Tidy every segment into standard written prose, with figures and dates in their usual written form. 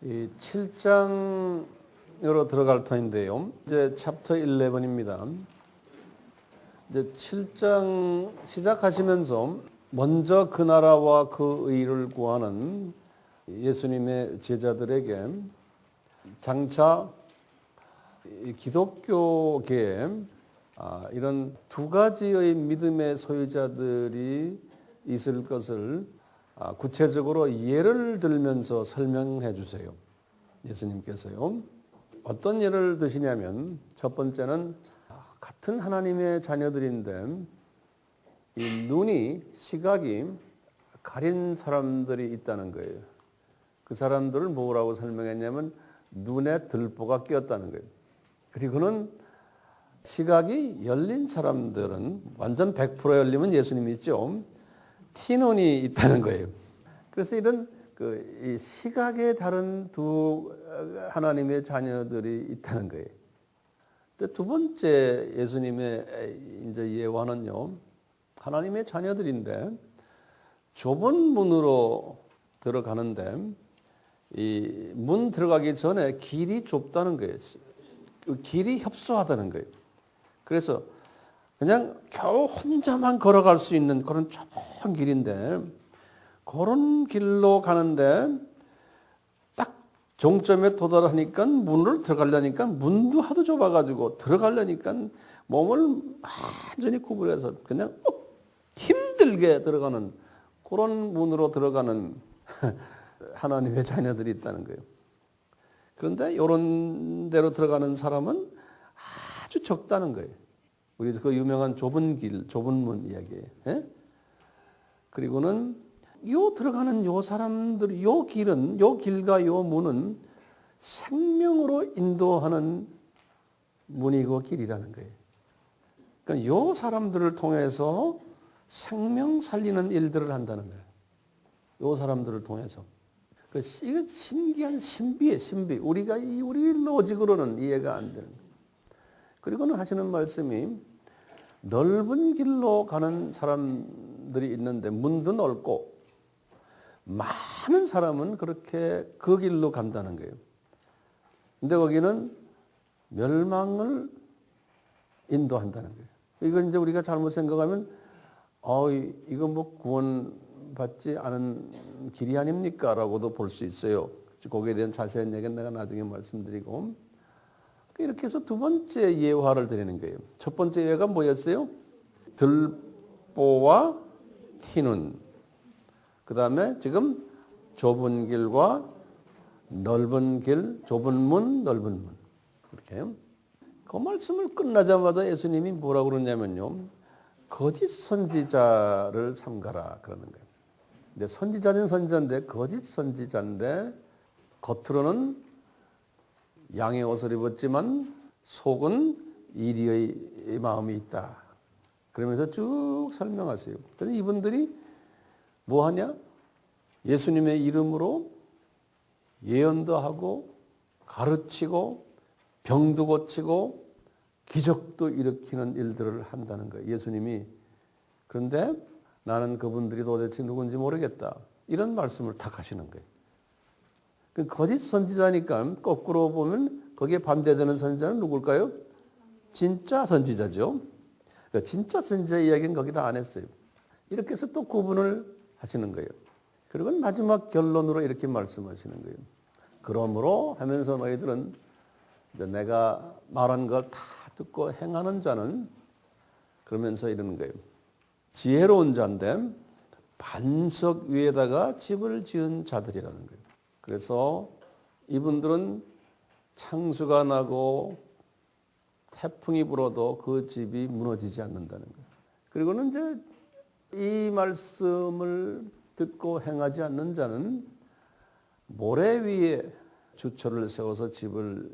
이 7장으로 들어갈 터인데요. 이제 챕터 11입니다. 이제 7장 시작하시면서 먼저 그 나라와 그 의를 구하는 예수님의 제자들에게 장차 기독교계에 이런 두 가지의 믿음의 소유자들이 있을 것을 구체적으로 예를 들면서 설명해 주세요. 예수님께서요. 어떤 예를 드시냐면 첫 번째는 같은 하나님의 자녀들인데 이 눈이 시각이 가린 사람들이 있다는 거예요. 그 사람들을 뭐라고 설명했냐면 눈에 들보가 끼었다는 거예요. 그리고는 시각이 열린 사람들은 완전 100% 열리면 예수님이 있죠. 티눈이 있다는 거예요. 그래서 이런 이 시각에 다른 두 하나님의 자녀들이 있다는 거예요. 두 번째 예수님의 이제 예화는요, 하나님의 자녀들인데 좁은 문으로 들어가는데 이 문 들어가기 전에 길이 좁다는 거예요. 길이 협소하다는 거예요. 그래서 그냥 겨우 혼자만 걸어갈 수 있는 그런 좁은 길인데 그런 길로 가는데 딱 종점에 도달하니까 문을 들어가려니까 문도 하도 좁아가지고 들어가려니까 몸을 완전히 구부려서 그냥 힘들게 들어가는 그런 문으로 들어가는 하나님의 자녀들이 있다는 거예요. 그런데 이런 데로 들어가는 사람은 아주 적다는 거예요. 우리 그 유명한 좁은 길, 좁은 문 이야기예요. 예? 그리고는 요 들어가는 요 사람들, 요 길은, 요 길과 요 문은 생명으로 인도하는 문이고 길이라는 거예요. 그러니까 요 사람들을 통해서 생명 살리는 일들을 한다는 거예요. 요 사람들을 통해서. 이건 신기한 신비예요, 신비. 우리 로직으로는 이해가 안 되는 거예요. 그리고는 하시는 말씀이 넓은 길로 가는 사람들이 있는데 문도 넓고 많은 사람은 그렇게 그 길로 간다는 거예요. 근데 거기는 멸망을 인도한다는 거예요. 이건 이제 우리가 잘못 생각하면 이거 뭐 구원받지 않은 길이 아닙니까? 라고도 볼 수 있어요. 거기에 대한 자세한 얘기는 내가 나중에 말씀드리고. 이렇게 해서 두 번째 예화를 드리는 거예요. 첫 번째 예화가 뭐였어요? 들보와 티눈. 그 다음에 지금 좁은 길과 넓은 길, 좁은 문, 넓은 문. 이렇게. 그 말씀을 끝나자마자 예수님이 뭐라고 그러냐면요. 거짓 선지자를 삼가라 그러는 거예요. 근데 선지자는 선지자인데 거짓 선지자인데 겉으로는 양의 옷을 입었지만 속은 이리의 마음이 있다. 그러면서 쭉 설명하세요. 그런데 이분들이 뭐 하냐? 예수님의 이름으로 예언도 하고 가르치고 병도 고치고 기적도 일으키는 일들을 한다는 거예요. 예수님이. 그런데 나는 그분들이 도대체 누군지 모르겠다. 이런 말씀을 탁 하시는 거예요. 그 거짓 선지자니까 거꾸로 보면 거기에 반대되는 선지자는 누굴까요? 진짜 선지자죠. 그러니까 진짜 선지자 이야기는 거기다 안 했어요. 이렇게 해서 또 구분을 하시는 거예요. 그리고 마지막 결론으로 이렇게 말씀하시는 거예요. 그러므로 하면서 너희들은 내가 말한 걸 다 듣고 행하는 자는 그러면서 이러는 거예요. 지혜로운 자인데 반석 위에다가 집을 지은 자들이라는 거예요. 그래서 이분들은 창수가 나고 태풍이 불어도 그 집이 무너지지 않는다는 거예요. 그리고는 이제 이 말씀을 듣고 행하지 않는 자는 모래 위에 주초를 세워서 집을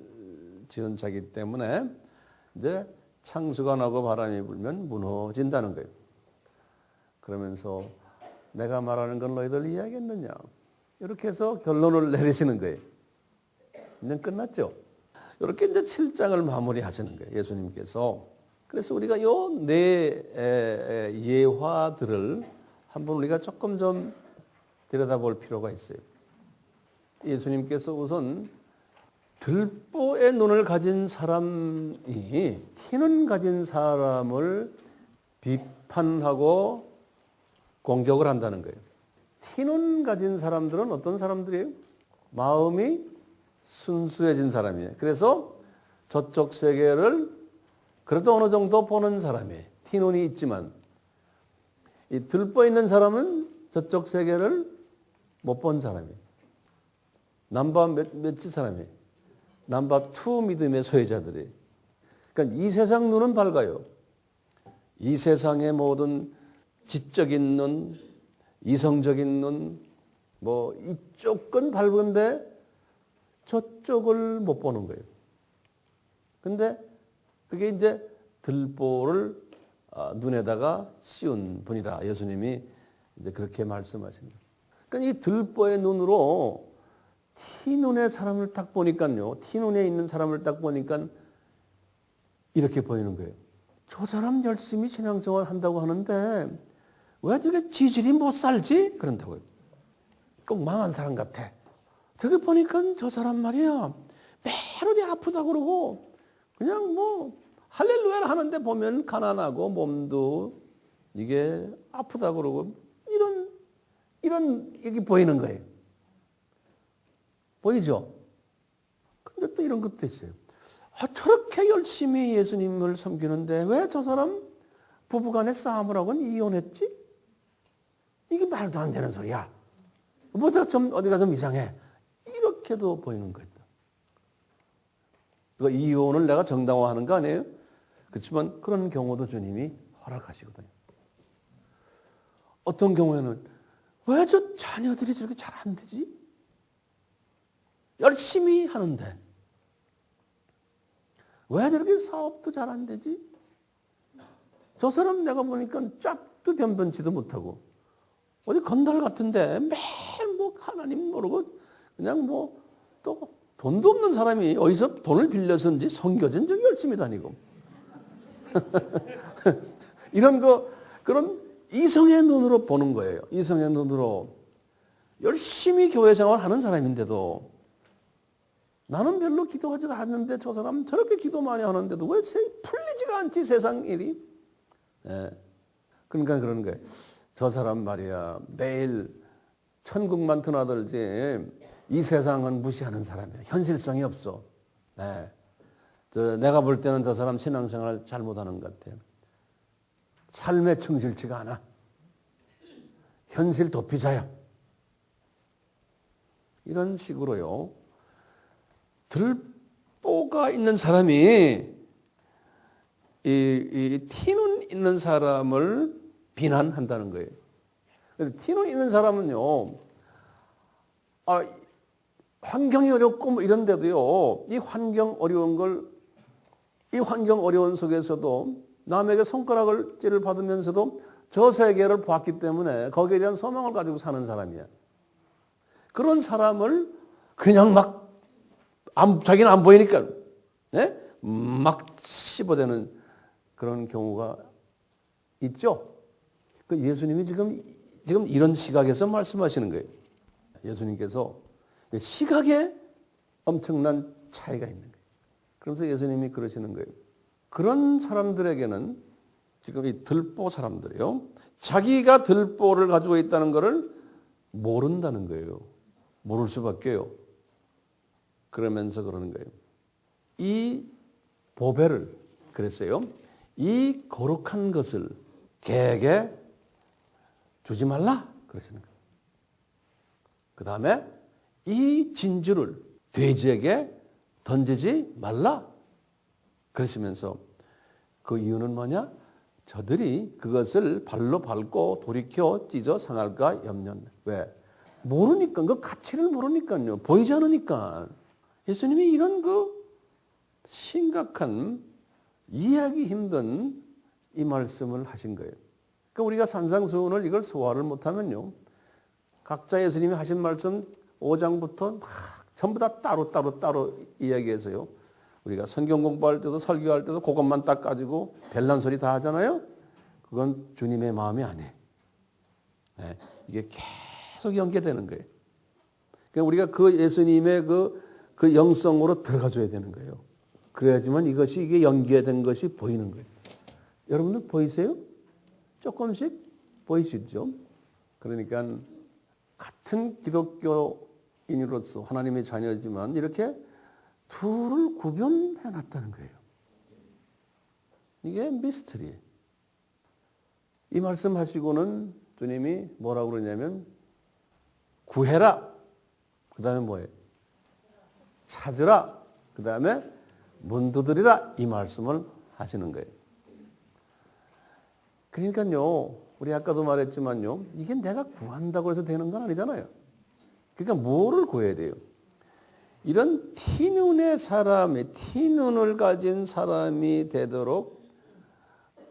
지은 자이기 때문에 이제 창수가 나고 바람이 불면 무너진다는 거예요. 그러면서 내가 말하는 건 너희들 이해하겠느냐? 이렇게 해서 결론을 내리시는 거예요. 이제 끝났죠? 이렇게 이제 7장을 마무리하시는 거예요. 예수님께서. 그래서 우리가 요 네 예화들을 한번 우리가 조금 좀 들여다볼 필요가 있어요. 예수님께서 우선 들보의 눈을 가진 사람이 티눈 가진 사람을 비판하고 공격을 한다는 거예요. 티눈 가진 사람들은 어떤 사람들이에요? 마음이 순수해진 사람이에요. 그래서 저쪽 세계를 그래도 어느 정도 보는 사람이에요. 티눈이 있지만 이 들보 있는 사람은 저쪽 세계를 못 본 사람이에요. 넘버 몇째 사람이에요? 넘버 2 믿음의 소유자들이. 그러니까 이 세상 눈은 밝아요. 이 세상의 모든 지적인 눈, 이성적인 눈, 뭐 이쪽은 밝은데 저쪽을 못 보는 거예요. 근데 그게 이제 들보를 눈에다가 씌운 분이다. 예수님이 이제 그렇게 말씀하십니다. 그러니까 이 들보의 눈으로 티눈의 사람을 딱 보니까요. 티눈에 있는 사람을 딱 보니까 이렇게 보이는 거예요. 저 사람 열심히 신앙생활 한다고 하는데 왜 저게 지질이 못 살지? 그런다고요. 꼭 망한 사람 같아. 저기 보니까 저 사람 말이야. 매일 어디 아프다 그러고 그냥 뭐 할렐루야를 하는데 보면 가난하고 몸도 이게 아프다 그러고 이런 이게 보이는 거예요. 보이죠? 근데 또 이런 것도 있어요. 저렇게 열심히 예수님을 섬기는데 왜 저 사람 부부간에 싸움을 하고는 이혼했지? 이게 말도 안 되는 소리야. 뭐다 좀 어디가 좀 이상해. 이렇게도 보이는 거예요. 그 이혼을 내가 정당화하는 거 아니에요? 그렇지만 그런 경우도 주님이 허락하시거든요. 어떤 경우에는 왜 저 자녀들이 저렇게 잘 안 되지? 열심히 하는데 왜 저렇게 사업도 잘 안 되지? 저 사람 내가 보니까 짝도 변변치도 못하고 어디 건달 같은데 매일 뭐 하나님 모르고 그냥 뭐 또 돈도 없는 사람이 어디서 돈을 빌려서인지 선교진 저기 열심히 다니고 이런 그런 이성의 눈으로 보는 거예요. 이성의 눈으로 열심히 교회 생활하는 사람인데도 나는 별로 기도하지도 않는데 저 사람 저렇게 기도 많이 하는데도 왜 풀리지가 않지 세상 일이? 네. 그러니까 그러는 거예요. 저 사람 말이야 매일 천국만 드나들지 이 세상은 무시하는 사람이야. 현실성이 없어. 네. 내가 볼 때는 저 사람 신앙생활 잘못하는 것 같아요. 삶에 충실치가 않아. 현실 도피자야. 이런 식으로요. 들보가 있는 사람이 이 티눈 있는 사람을 비난한다는 거예요. 티눈 있는 사람은요, 환경이 어렵고 뭐 이런데도요, 이 환경 어려운 속에서도 남에게 손가락을 찔을 받으면서도 저 세계를 보았기 때문에 거기에 대한 소망을 가지고 사는 사람이야. 그런 사람을 그냥 자기는 안 보이니까, 네? 막 씹어대는 그런 경우가 있죠. 그 예수님이 지금 이런 시각에서 말씀하시는 거예요. 예수님께서 시각에 엄청난 차이가 있는 거예요. 그러면서 예수님이 그러시는 거예요. 그런 사람들에게는 지금 이 들보 사람들이요. 자기가 들보를 가지고 있다는 것을 모른다는 거예요. 모를 수밖에요. 그러면서 그러는 거예요. 이 보배를 그랬어요. 이 거룩한 것을 개에게 주지 말라 그러시는 거예요. 그 다음에 이 진주를 돼지에게 던지지 말라 그러시면서 그 이유는 뭐냐? 저들이 그것을 발로 밟고 돌이켜 찢어 상할까 염려한다. 왜? 모르니까, 그 가치를 모르니까요. 보이지 않으니까. 예수님이 이런 심각한 이해하기 힘든 이 말씀을 하신 거예요. 그러니까 우리가 산상수훈을 이걸 소화를 못하면요. 각자 예수님이 하신 말씀 5장부터 막 전부 다 따로 이야기해서요. 우리가 성경 공부할 때도 설교할 때도 그것만 딱 가지고 별난 소리 다 하잖아요. 그건 주님의 마음이 아니에요. 네, 이게 계속 연계되는 거예요. 그러니까 우리가 그 예수님의 그 영성으로 들어가줘야 되는 거예요. 그래야지만 이게 연계된 것이 보이는 거예요. 여러분들 보이세요? 조금씩 보이시죠? 그러니까 같은 기독교인으로서 하나님의 자녀지만 이렇게 둘을 구분해 놨다는 거예요. 이게 미스터리. 이 말씀 하시고는 주님이 뭐라고 그러냐면 구해라. 그 다음에 뭐예요? 찾으라. 그 다음에 문 두드리라. 이 말씀을 하시는 거예요. 그러니까요, 우리 아까도 말했지만요, 이게 내가 구한다고 해서 되는 건 아니잖아요. 그러니까 뭐를 구해야 돼요? 이런 티눈의 사람이, 티눈을 가진 사람이 되도록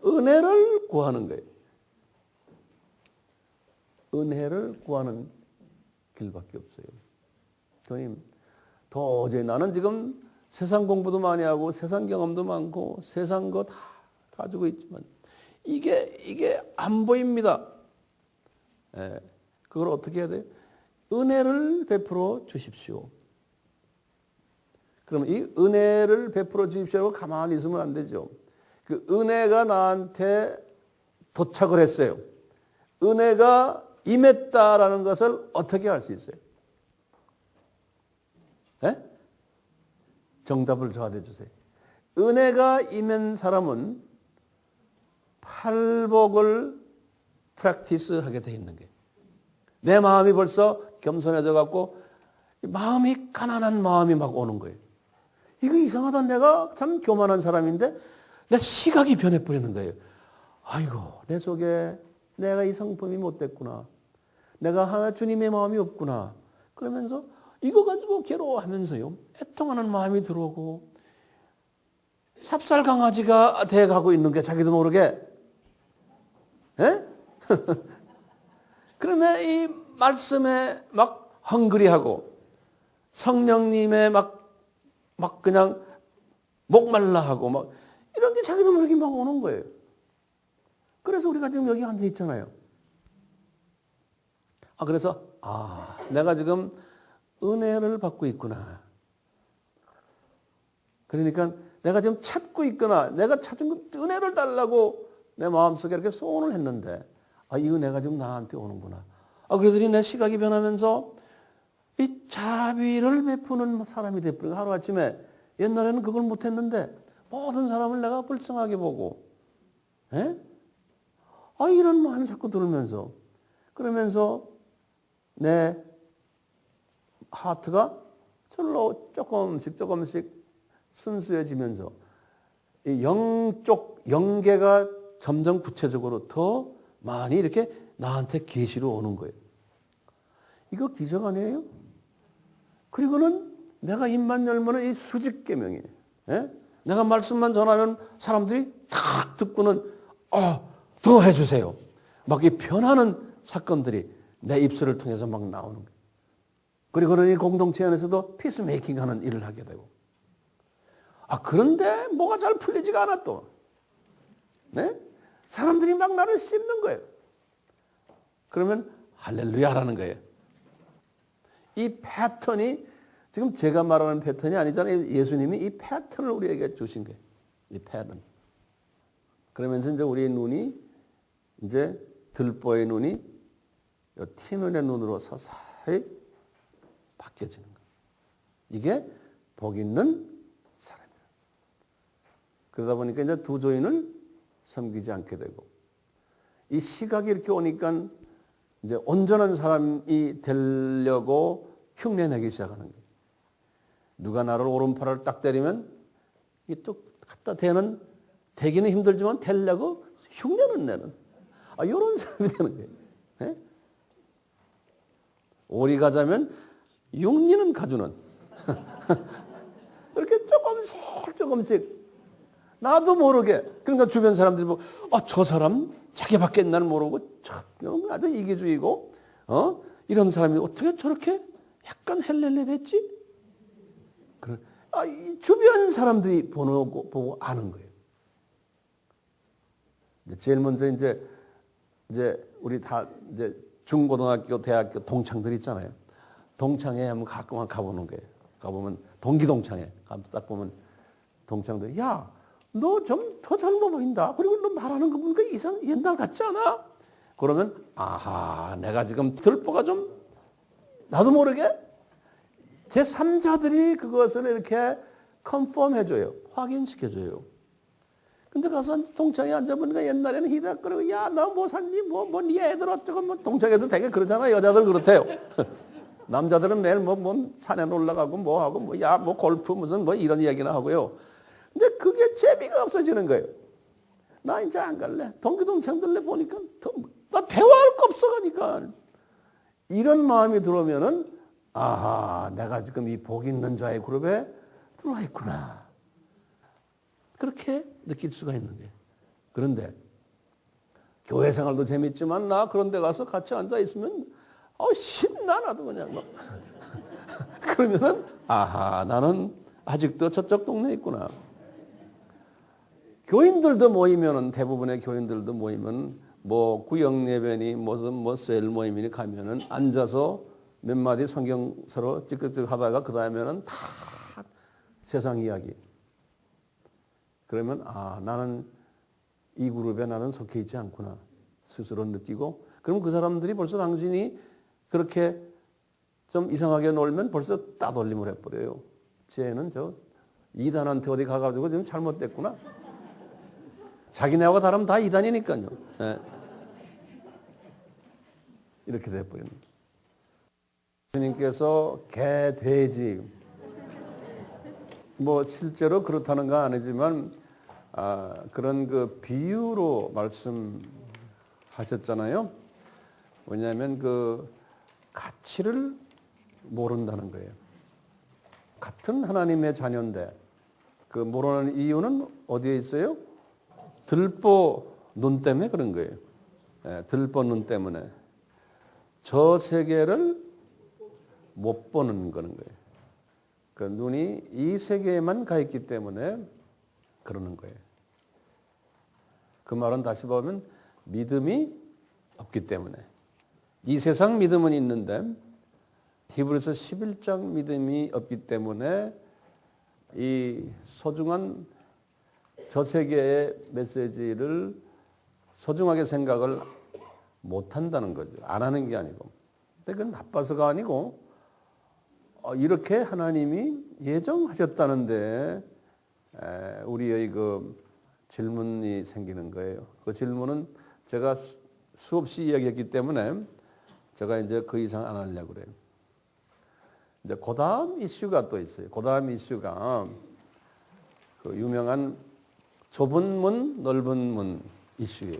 은혜를 구하는 거예요. 은혜를 구하는 길밖에 없어요. 주님, 도저히 나는 지금 세상 공부도 많이 하고 세상 경험도 많고 세상 거 다 가지고 있지만 이게 안 보입니다. 예, 그걸 어떻게 해야 돼요? 은혜를 베풀어 주십시오. 그럼 이 은혜를 베풀어 주십시오라고 가만히 있으면 안 되죠. 그 은혜가 나한테 도착을 했어요. 은혜가 임했다라는 것을 어떻게 알 수 있어요? 예? 정답을 저한테 주세요. 은혜가 임한 사람은 팔복을 프랙티스 하게 돼 있는 게, 내 마음이 벌써 겸손해져 갖고 마음이 가난한 마음이 막 오는 거예요. 이거 이상하다. 내가 참 교만한 사람인데 내 시각이 변해버리는 거예요. 아이고, 내 속에 내가 이 성품이 못됐구나. 내가 하나 주님의 마음이 없구나. 그러면서 이거 가지고 괴로워하면서요, 애통하는 마음이 들어오고 삽살 강아지가 돼가고 있는 게 자기도 모르게. 예? 그러면 이 말씀에 막 헝그리하고 성령님의 막 그냥 목말라하고 막 이런 게 자기도 모르게 막 오는 거예요. 그래서 우리가 지금 여기 앉아 있잖아요. 그래서 내가 지금 은혜를 받고 있구나. 그러니까 내가 지금 찾고 있거나 내가 찾은 은혜를 달라고 내 마음속에 이렇게 소원을 했는데 이 은혜가 지금 나한테 오는구나. 그러더니 내 시각이 변하면서 이 자비를 베푸는 사람이 되버리고, 하루아침에 옛날에는 그걸 못했는데 모든 사람을 내가 불쌍하게 보고, 이런 마음이 자꾸 들으면서, 그러면서 내 하트가 절로 조금씩 순수해지면서 이 영적 영계가 점점 구체적으로 더 많이 이렇게 나한테 계시로 오는 거예요. 이거 기적 아니에요? 그리고는 내가 입만 열면 이 수직 계명이에요. 내가 말씀만 전하면 사람들이 탁 듣고는 더 해주세요. 막 이 변하는 사건들이 내 입술을 통해서 막 나오는 거예요. 그리고는 이 공동체 안에서도 피스메이킹하는 일을 하게 되고. 그런데 뭐가 잘 풀리지가 않아 또. 사람들이 막 나를 씹는 거예요. 그러면 할렐루야라는 거예요. 이 패턴이 지금 제가 말하는 패턴이 아니잖아요. 예수님이 이 패턴을 우리에게 주신 거예요. 이 패턴. 그러면서 이제 우리의 눈이 이제 들보의 눈이 티눈의 눈으로 서서히 바뀌어지는 거예요. 이게 복 있는 사람이에요. 그러다 보니까 이제 두 조인을 섬기지 않게 되고, 이 시각이 이렇게 오니까 이제 온전한 사람이 되려고 흉내내기 시작하는 거예요. 누가 나를 오른팔을 딱 때리면 이게 또 갖다 대기는 힘들지만 되려고 흉내는 내는, 이런 사람이 되는 거예요. 오리 가자면 육리는 가주는 이렇게 조금씩 나도 모르게. 그러니까 주변 사람들이 보고 저 사람 자기밖에 나는 모르고 아주 이기주의고 이런 사람이 어떻게 저렇게 약간 헬렐레 됐지? 이 주변 사람들이 보고 아는 거예요. 제일 먼저 이제 우리 다 이제 중고등학교, 대학교 동창들 있잖아요. 동창회 한번 가끔만 가보는 거예요. 가보면 동기 동창회 딱 보면 동창들이 야, 너 좀 더 젊어 보인다. 그리고 너 말하는 거 보니까 이상 옛날 같지 않아? 그러면 아하, 내가 지금 들보가 좀 나도 모르게 제 3자들이 그것을 이렇게 컨펌 해줘요. 확인시켜줘요. 근데 가서 동창회 앉아보니까 옛날에는 히덕거리고 야, 너 뭐 샀니? 네 애들 어쩌고 뭐 동창회도 되게 그러잖아. 여자들 그렇대요. 남자들은 매일 뭐 산에 올라가고 뭐 하고 뭐 골프 무슨 뭐 이런 이야기나 하고요. 근데 그게 재미가 없어지는 거예요. 나 이제 안 갈래. 동기 동창들래 보니까 나 대화할 거 없어 가니까. 이런 마음이 들어오면은 아하, 내가 지금 이 복 있는 자의 그룹에 들어와 있구나. 그렇게 느낄 수가 있는 거예요. 그런데 교회 생활도 재밌지만 나 그런 데 가서 같이 앉아 있으면 신나 나도 그냥 막. 그러면은 아하, 나는 아직도 저쪽 동네에 있구나. 교인들도 모이면은 대부분의 교인들도 모이면 뭐 구역 예배니 무슨 뭐 셀 모임이니 가면은 앉아서 몇 마디 성경 서로 찌끄찌끄 하다가 그 다음에는 다 세상 이야기. 그러면 나는 이 그룹에 나는 속해 있지 않구나 스스로 느끼고, 그럼 그 사람들이 벌써 당신이 그렇게 좀 이상하게 놀면 벌써 따돌림을 해버려요. 쟤는 저 이단한테 어디 가가지고 지금 잘못됐구나. 자기네하고 다르면 다 이단이니까요. 네. 이렇게 돼버리는 거예요. 주님께서 개, 돼지 뭐 실제로 그렇다는 건 아니지만 그런 그 비유로 말씀하셨잖아요. 왜냐하면 그 가치를 모른다는 거예요. 같은 하나님의 자녀인데 그 모르는 이유는 어디에 있어요? 들보 눈 때문에 그런 거예요. 네, 들보 눈 때문에 저 세계를 못 보는 거는 거예요. 그 눈이 이 세계에만 가 있기 때문에 그러는 거예요. 그 말은 다시 보면 믿음이 없기 때문에. 이 세상 믿음은 있는데 히브리서 11장 믿음이 없기 때문에 이 소중한 저 세계의 메시지를 소중하게 생각을 못 한다는 거죠. 안 하는 게 아니고. 근데 그건 나빠서가 아니고 이렇게 하나님이 예정하셨다는데 우리의 그 질문이 생기는 거예요. 그 질문은 제가 수없이 이야기했기 때문에 제가 이제 그 이상 안 하려고 그래요. 이제 그 다음 이슈가 또 있어요. 그 다음 이슈가 그 유명한 좁은 문, 넓은 문 이슈예요.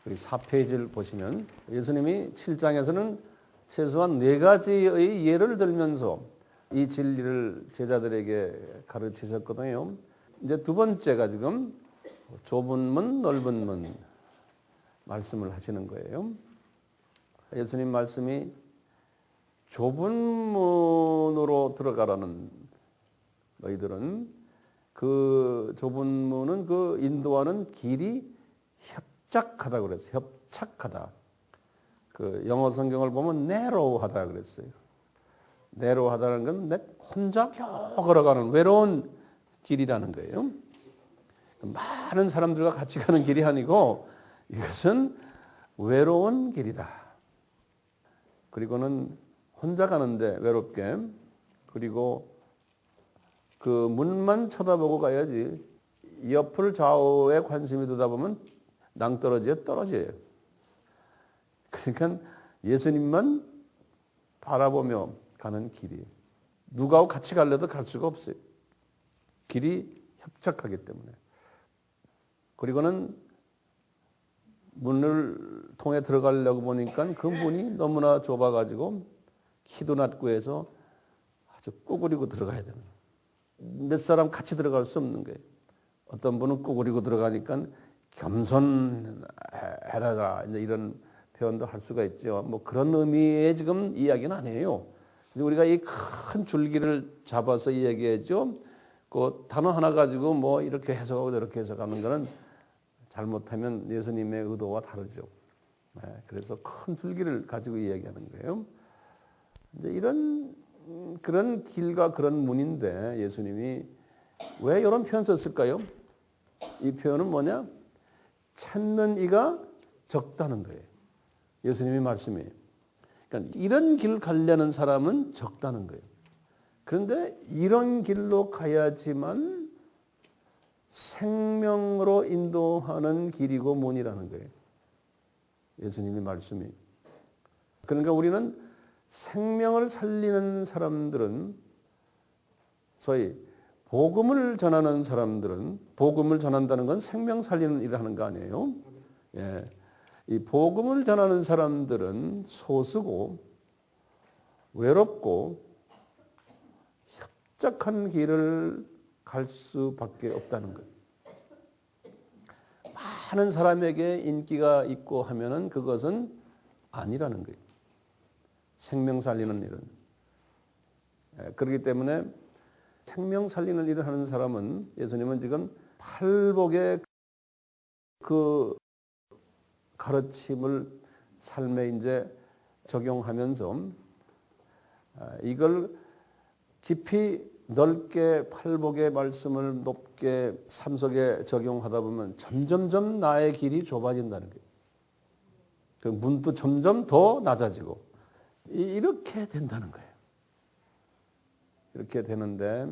여기 4페이지를 보시면 예수님이 7장에서는 최소한 4가지의 예를 들면서 이 진리를 제자들에게 가르치셨거든요. 이제 두 번째가 지금 좁은 문, 넓은 문 말씀을 하시는 거예요. 예수님 말씀이 좁은 문으로 들어가라는 너희들은 그 좁은 문은 그 인도하는 길이 협착하다 그랬어요. 협착하다. 그 영어 성경을 보면 narrow하다 그랬어요. narrow하다는 건 내 혼자 겨우 걸어가는 외로운 길이라는 거예요. 많은 사람들과 같이 가는 길이 아니고 이것은 외로운 길이다. 그리고는 혼자 가는데 외롭게, 그리고 그 문만 쳐다보고 가야지 옆을 좌우에 관심이 두다 보면 낭떠러지에 떨어져요. 그러니까 예수님만 바라보며 가는 길이, 누구하고 같이 가려도 갈 수가 없어요. 길이 협착하기 때문에. 그리고는 문을 통해 들어가려고 보니까 그 문이 너무나 좁아가지고 키도 낮고 해서 아주 꼬그리고 들어가야 되는 거예요. 몇 사람 같이 들어갈 수 없는 거예요. 어떤 분은 꼬그리고 들어가니까 겸손해라 이런 표현도 할 수가 있죠. 뭐 그런 의미의 지금 이야기는 아니에요. 우리가 이 큰 줄기를 잡아서 이야기하죠. 그 단어 하나 가지고 뭐 이렇게 해석하고 저렇게 해석하는 거는 잘못하면 예수님의 의도와 다르죠. 그래서 큰 줄기를 가지고 이야기하는 거예요. 이제 이런 그런 길과 그런 문인데 예수님이 왜 이런 표현 썼을까요? 이 표현은 뭐냐? 찾는 이가 적다는 거예요. 예수님이 말씀이. 그러니까 이런 길 가려는 사람은 적다는 거예요. 그런데 이런 길로 가야지만 생명으로 인도하는 길이고 문이라는 거예요. 예수님이 말씀이. 그러니까 우리는 생명을 살리는 사람들은 소위 복음을 전하는 사람들은 복음을 전한다는 건 생명 살리는 일을 하는 거 아니에요? 예. 이 복음을 전하는 사람들은 소수고 외롭고 협착한 길을 갈 수밖에 없다는 거예요. 많은 사람에게 인기가 있고 하면은 그것은 아니라는 거예요. 생명 살리는 일은. 그렇기 때문에 생명 살리는 일을 하는 사람은 예수님은 지금 팔복의 그 가르침을 삶에 이제 적용하면서 이걸 깊이 넓게 팔복의 말씀을 높게 삶 속에 적용하다 보면 점점점 나의 길이 좁아진다는 거예요. 그 문도 점점 더 낮아지고 이렇게 된다는 거예요. 이렇게 되는데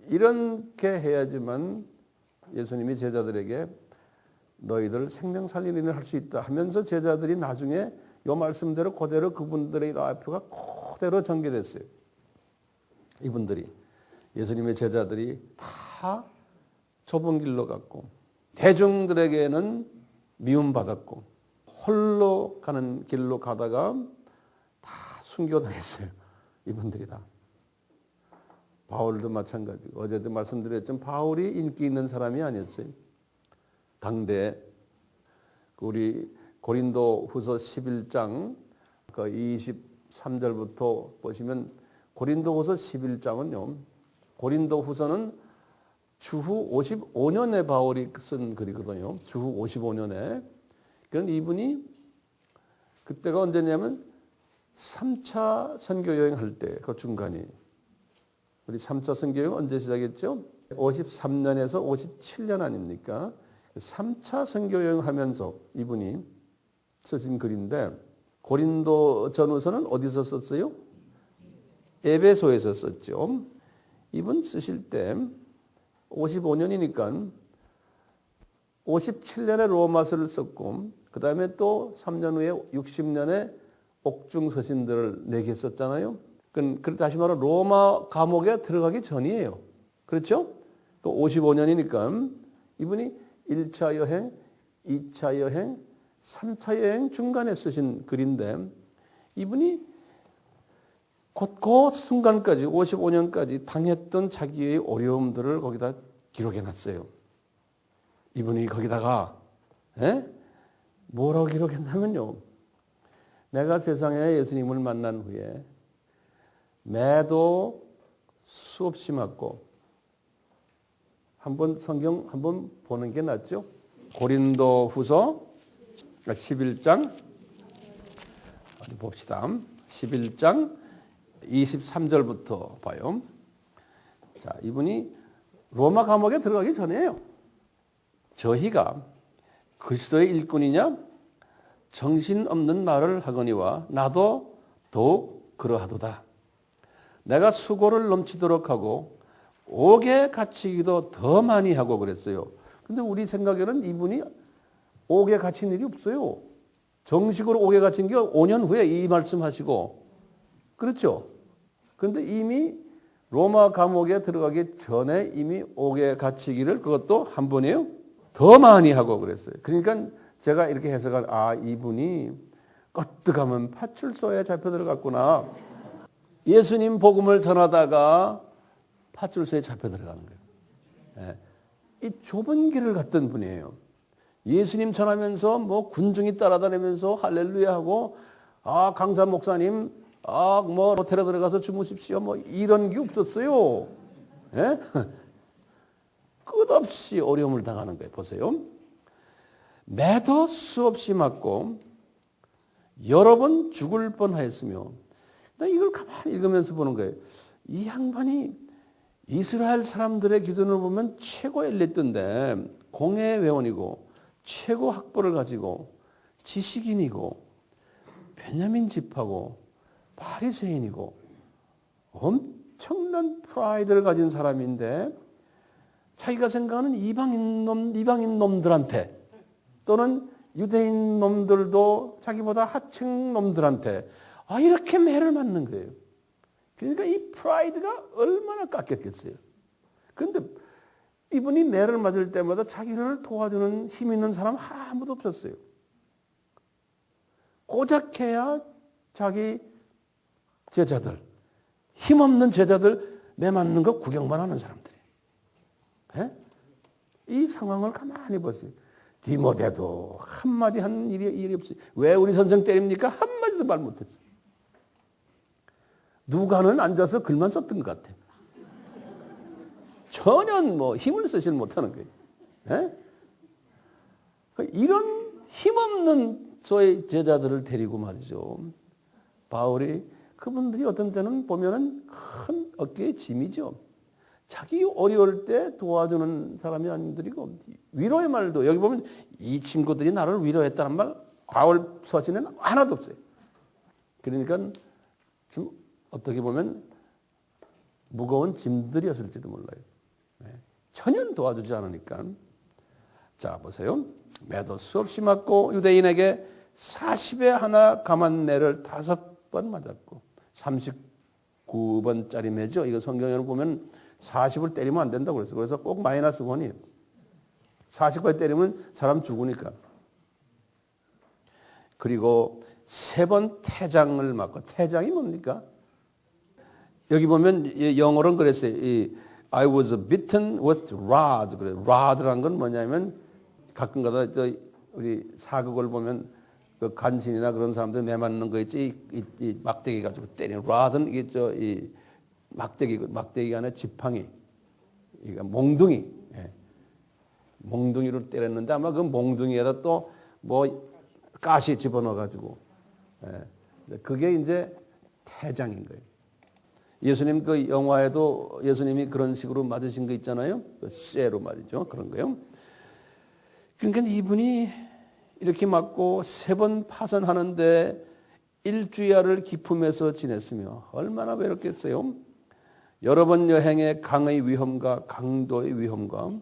이렇게 해야지만 예수님이 제자들에게 너희들 생명 살리는 일을 할 수 있다 하면서 제자들이 나중에 이 말씀대로 그대로 그분들의 앞표가 그대로 전개됐어요. 이분들이 예수님의 제자들이 다 좁은 길로 갔고 대중들에게는 미움받았고 홀로 가는 길로 가다가 다 순교당했어요. 이분들이 다. 바울도 마찬가지고 어제도 말씀드렸지만 바울이 인기 있는 사람이 아니었어요. 당대 우리 고린도 후서 11장 그 23절부터 보시면 고린도 후서 11장은요. 고린도 후서는 주후 55년에 바울이 쓴 글이거든요. 주후 55년에. 그런 이분이 그때가 언제냐면 3차 선교 여행할 때 그 중간이 우리 3차 선교 여행 언제 시작했죠? 53년에서 57년 아닙니까? 3차 선교 여행하면서 이분이 쓰신 글인데 고린도 전후서는 어디서 썼어요? 에베소에서 썼죠. 이분 쓰실 때 55년이니까 57년에 로마서를 썼고 그 다음에 또 3년 후에 60년에 옥중서신들을 4개 썼잖아요. 다시 말해 로마 감옥에 들어가기 전이에요. 그렇죠? 55년이니까 이분이 1차 여행, 2차 여행, 3차 여행 중간에 쓰신 글인데 이분이 그 순간까지 55년까지 당했던 자기의 어려움들을 거기다 기록해 놨어요. 이분이 거기다가 뭐라고 기록했냐면요. 내가 세상에 예수님을 만난 후에 매도 수없이 맞고 한번 성경 한번 보는 게 낫죠. 고린도 후서 11장 어디 봅시다. 11장 23절부터 봐요. 자, 이분이 로마 감옥에 들어가기 전에요. 저희가 그리스도의 일꾼이냐 정신없는 말을 하거니와 나도 더욱 그러하도다. 내가 수고를 넘치도록 하고 옥에 갇히기도 더 많이 하고 그랬어요. 근데 우리 생각에는 이분이 옥에 갇힌 일이 없어요. 정식으로 옥에 갇힌 게 5년 후에 이 말씀하시고 그렇죠. 그런데 이미 로마 감옥에 들어가기 전에 이미 옥에 갇히기를 그것도 한 번이에요. 더 많이 하고 그랬어요. 그러니까 제가 이렇게 해석할 이분이 껐득하면 파출소에 잡혀 들어갔구나. 예수님 복음을 전하다가 파출소에 잡혀 들어가는 거예요. 이 좁은 길을 갔던 분이에요. 예수님 전하면서 뭐 군중이 따라다니면서 할렐루야 하고 강사 목사님 뭐 호텔에 들어가서 주무십시오 뭐 이런 게 없었어요. 예? 끝없이 어려움을 당하는 거예요. 보세요. 매도 수없이 맞고 여러 번 죽을 뻔하였으며 나 이걸 가만히 읽으면서 보는 거예요. 이 양반이 이스라엘 사람들의 기준으로 보면 최고 엘리트인데 공회 회원이고 최고 학벌을 가지고 지식인이고 베냐민 집하고 바리새인이고 엄청난 프라이드를 가진 사람인데 자기가 생각하는 이방인 놈들한테 또는 유대인 놈들도 자기보다 하층 놈들한테 이렇게 매를 맞는 거예요. 그러니까 이 프라이드가 얼마나 깎였겠어요. 그런데 이분이 매를 맞을 때마다 자기를 도와주는 힘 있는 사람 아무도 없었어요. 고작해야 자기 제자들, 힘없는 제자들 매 맞는 거 구경만 하는 사람들이에요. 네? 이 상황을 가만히 보세요. 디모데도 한마디 한 일이 없어요. 왜 우리 선생 때립니까? 한마디도 말 못했어요. 누가는 앉아서 글만 썼던 것 같아요. 전혀 힘을 쓰질 못하는 거예요. 네? 이런 힘없는 소의 제자들을 데리고 말이죠. 바울이 그분들이 어떤 때는 보면은 큰 어깨의 짐이죠. 자기 어려울 때 도와주는 사람이 아니들이고 위로의 말도 여기 보면 이 친구들이 나를 위로했다는 말 바울 서신에는 하나도 없어요. 그러니까 지금 어떻게 보면 무거운 짐들이었을지도 몰라요. 전혀 도와주지 않으니까. 자, 보세요. 매도 수없이 맞고 유대인에게 40에 하나 감한 매를 5번 맞았고 39번짜리 매죠. 이거 성경에는 보면 40을 때리면 안 된다고 그랬어요. 그래서 꼭 마이너스 1이에요. 40까지 때리면 사람 죽으니까. 그리고 3번 태장을 맞고 태장이 뭡니까? 여기 보면 영어로는 그랬어요. I was bitten with rod. 그래. rod라는 건 뭐냐면 가끔가다 우리 사극을 보면 그 간신이나 그런 사람들 매맞는 거 있지 이 막대기 가지고 때리는 rod은 이게 이 막대기가 아니라 지팡이, 이거 몽둥이, 몽둥이로 때렸는데 아마 그 몽둥이에다 또 가시 집어넣어 가지고 그게 이제 태장인 거예요. 예수님 그 영화에도 예수님이 그런 식으로 맞으신 거 있잖아요. 쇠로 말이죠. 그런 거요. 그러니까 이분이 이렇게 맞고 3번 파선하는데 일주야를 기품에서 지냈으며 얼마나 외롭겠어요. 여러 번 여행에 강의 위험과 강도의 위험과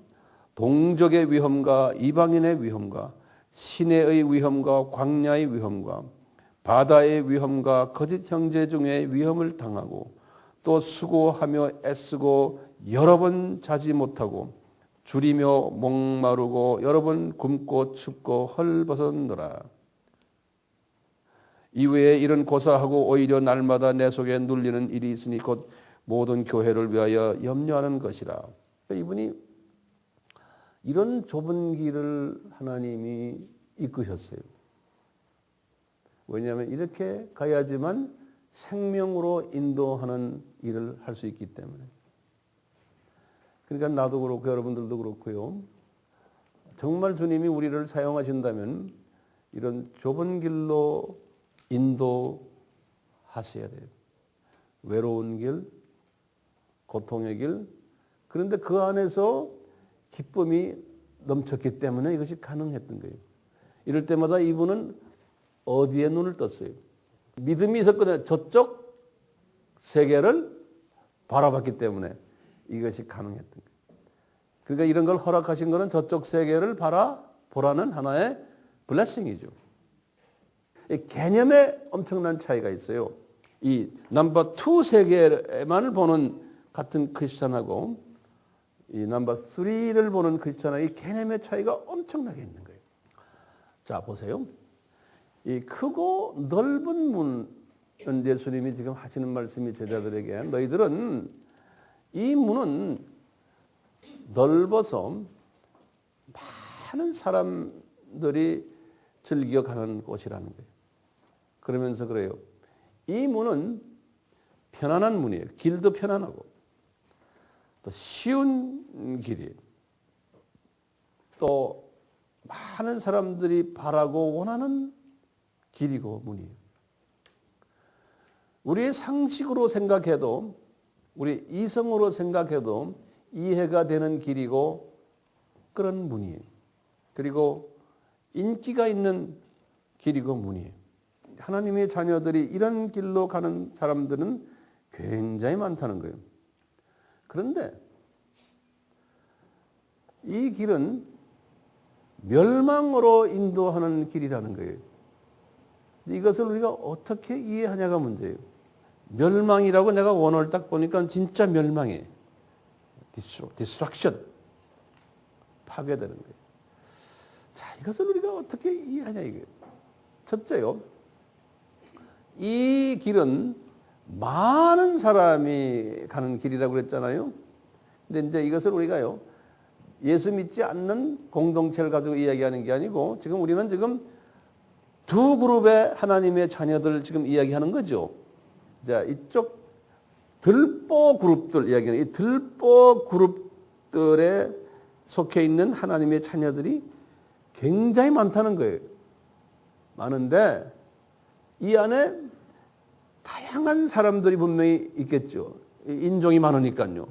동족의 위험과 이방인의 위험과 시내의 위험과 광야의 위험과 바다의 위험과 거짓 형제 중에 위험을 당하고 또 수고하며 애쓰고 여러 번 자지 못하고 줄이며 목마르고 여러 번 굶고 춥고 헐벗었노라. 이외에 이런 고사하고 오히려 날마다 내 속에 눌리는 일이 있으니 곧 모든 교회를 위하여 염려하는 것이라. 이분이 이런 좁은 길을 하나님이 이끄셨어요. 왜냐하면 이렇게 가야지만 생명으로 인도하는 일을 할 수 있기 때문에. 그러니까 나도 그렇고 여러분들도 그렇고요. 정말 주님이 우리를 사용하신다면 이런 좁은 길로 인도하셔야 돼요. 외로운 길, 고통의 길. 그런데 그 안에서 기쁨이 넘쳤기 때문에 이것이 가능했던 거예요. 이럴 때마다 이분은 어디에 눈을 떴어요? 믿음이 있었거든요. 저쪽 세계를 바라봤기 때문에 이것이 가능했던 거예요. 그러니까 이런 걸 허락하신 것은 저쪽 세계를 바라보라는 하나의 블레싱이죠. 개념에 엄청난 차이가 있어요. 이 넘버 2 세계만을 보는 같은 크리스찬하고 이 넘버 3를 보는 크리스찬의 개념의 차이가 엄청나게 있는 거예요. 자, 보세요. 이 크고 넓은 문은 예수님이 지금 하시는 말씀이 제자들에게 너희들은 이 문은 넓어서 많은 사람들이 즐겨 가는 곳이라는 거예요. 그러면서 그래요. 이 문은 편안한 문이에요. 길도 편안하고 또 쉬운 길이에요. 또 많은 사람들이 바라고 원하는 길이고 문이에요. 우리 상식으로 생각해도 우리 이성으로 생각해도 이해가 되는 길이고 그런 문이에요. 그리고 인기가 있는 길이고 문이에요. 하나님의 자녀들이 이런 길로 가는 사람들은 굉장히 많다는 거예요. 그런데 이 길은 멸망으로 인도하는 길이라는 거예요. 이것을 우리가 어떻게 이해하냐가 문제예요. 멸망이라고 내가 원어를 딱 보니까 진짜 멸망이에요. 디스트럭션. 파괴되는 거예요. 자, 이것을 우리가 어떻게 이해하냐 이거예요. 첫째요. 이 길은 많은 사람이 가는 길이라고 그랬잖아요. 근데 이제 이것을 우리가요. 예수 믿지 않는 공동체를 가지고 이야기하는 게 아니고 지금 우리는 지금 두 그룹의 하나님의 자녀들 지금 이야기하는 거죠. 자, 이쪽 들보 그룹들 이야기하는 이 들보 그룹들에 속해 있는 하나님의 자녀들이 굉장히 많다는 거예요. 많은데 이 안에 다양한 사람들이 분명히 있겠죠. 인종이 많으니까요.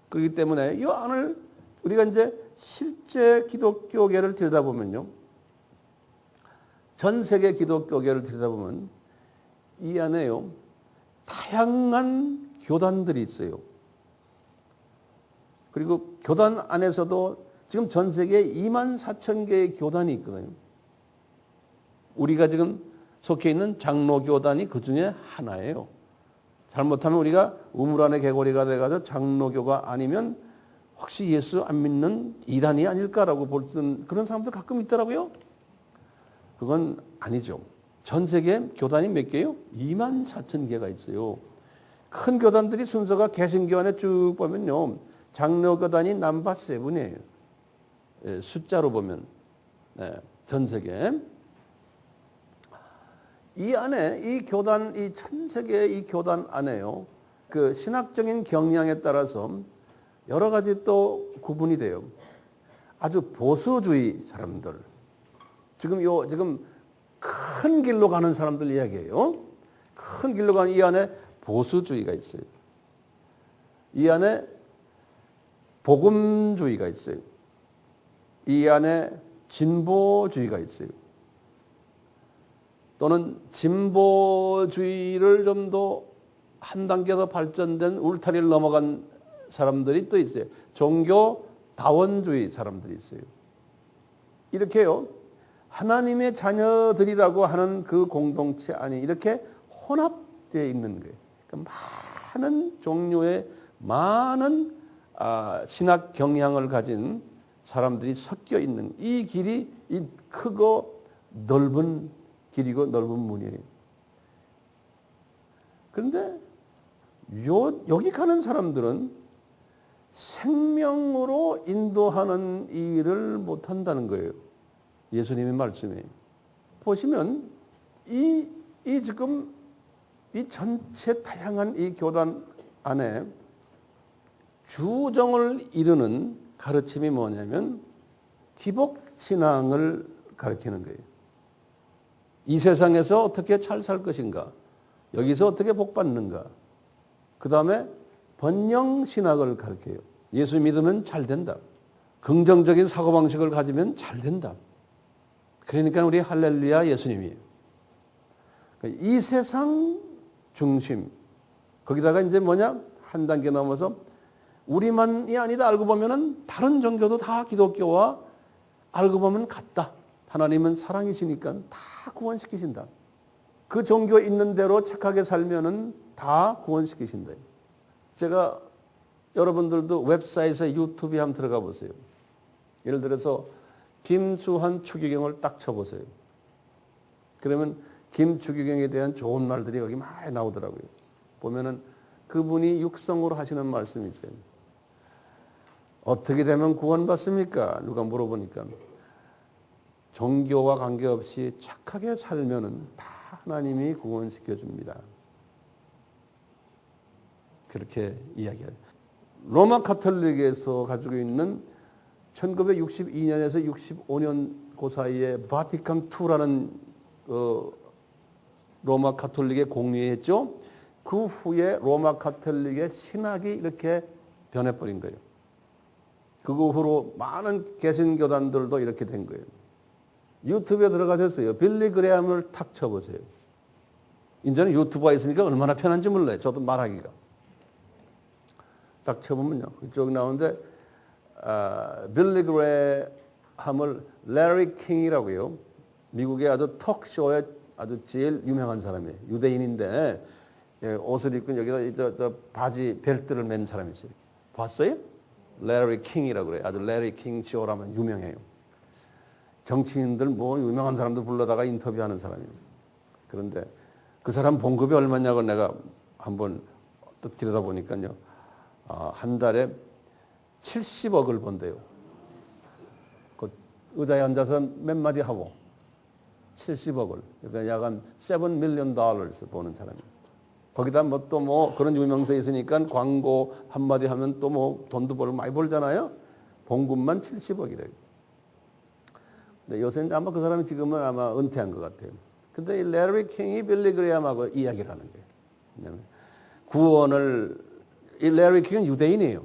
그렇기 때문에 이 안을 우리가 이제 실제 기독교계를 들여다보면요. 전 세계 기독교계를 들여다보면 이 안에요. 다양한 교단들이 있어요. 그리고 교단 안에서도 지금 전 세계에 24,000개의 교단이 있거든요. 우리가 지금 속해 있는 장로교단이 그 중에 하나예요. 잘못하면 우리가 우물 안의 개구리가 돼가지고 장로교가 아니면 혹시 예수 안 믿는 이단이 아닐까라고 볼 수 있는 그런 사람들 가끔 있더라고요. 그건 아니죠. 전 세계에 교단이 몇 개요? 24,000개가 있어요. 큰 교단들이 순서가 개신교 안에 쭉 보면요. 장로교단이 넘버 7이에요. 숫자로 보면. 전 세계에. 이 안에 이 교단, 이 전 세계의 이 교단 안에요. 그 신학적인 경향에 따라서 여러 가지 또 구분이 돼요. 아주 보수주의 사람들. 지금 큰 길로 가는 사람들 이야기예요. 큰 길로 가는 이 안에 보수주의가 있어요. 이 안에 복음주의가 있어요. 이 안에 진보주의가 있어요. 또는 진보주의를 좀 더 한 단계 더 발전된 울타리를 넘어간 사람들이 또 있어요. 종교다원주의 사람들이 있어요. 이렇게요. 하나님의 자녀들이라고 하는 그 공동체 안에 이렇게 혼합되어 있는 거예요. 그러니까 많은 종류의 많은 신학 경향을 가진 사람들이 섞여 있는 이 길이 이 크고 넓은 길이고 넓은 문이에요. 그런데 여기 가는 사람들은 생명으로 인도하는 일을 못한다는 거예요. 예수님의 말씀에. 보시면 지금 이 전체 다양한 이 교단 안에 주정을 이루는 가르침이 뭐냐면 기복신앙을 가르치는 거예요. 이 세상에서 어떻게 잘 살 것인가? 여기서 어떻게 복 받는가? 그 다음에 번영신학을 가르쳐요. 예수 믿으면 잘 된다. 긍정적인 사고방식을 가지면 잘 된다. 그러니까 우리 할렐루야 예수님이에요. 이 세상 중심. 거기다가 이제 뭐냐? 한 단계 넘어서 우리만이 아니다. 알고 보면은 다른 종교도 다 기독교와 알고 보면 같다. 하나님은 사랑이시니까 다 구원시키신다. 그 종교 있는 대로 착하게 살면은 다 구원시키신다. 제가 여러분들도 웹사이트에 유튜브에 한번 들어가 보세요. 예를 들어서 김수환 추기경을 딱 쳐보세요. 그러면 김추기경에 대한 좋은 말들이 여기 많이 나오더라고요. 보면은 그분이 육성으로 하시는 말씀이 있어요. 어떻게 되면 구원받습니까? 누가 물어보니까 종교와 관계없이 착하게 살면은 다 하나님이 구원시켜 줍니다. 그렇게 이야기해요. 로마 카톨릭에서 가지고 있는 1962년에서 65년 그 사이에 바티칸2라는 로마 가톨릭에 공유했죠. 그 후에 로마 가톨릭의 신학이 이렇게 변해버린 거예요. 그거 후로 많은 개신교단들도 이렇게 된 거예요. 유튜브에 들어가셨어요. 빌리 그레함을 탁 쳐보세요. 이제는 유튜브가 있으니까 얼마나 편한지 몰라요. 저도 말하기가. 딱 쳐보면요. 이쪽 나오는데 빌리 그레함을 레리 킹이라고요. 미국의 아주 턱쇼에 아주 제일 유명한 사람이에요. 유대인인데 옷을 입고 여기다 저 바지 벨트를 맨 사람이 있어요. 봤어요? 레리 킹이라고 그래요. 아주 레리 킹 쇼라면 유명해요. 정치인들 뭐 유명한 사람들 불러다가 인터뷰하는 사람이에요. 그런데 그 사람 봉급이 얼마냐고 내가 한번 또 들여다보니까요. 한 달에 70억을 번대요. 그 의자에 앉아서 몇 마디 하고 70억을. 그러니까 약 한 $7 million 버는 사람이에요. 거기다 뭐 또 뭐 그런 유명세 있으니까 광고 한마디 하면 또 뭐 돈도 벌고 많이 벌잖아요. 봉급만 70억이래요. 근데 요새는 아마 그 사람이 지금은 아마 은퇴한 것 같아요. 근데 이 레리 킹이 빌리 그레함하고 이야기를 하는 거예요. 왜냐면 구원을, 이 레리 킹은 유대인이에요.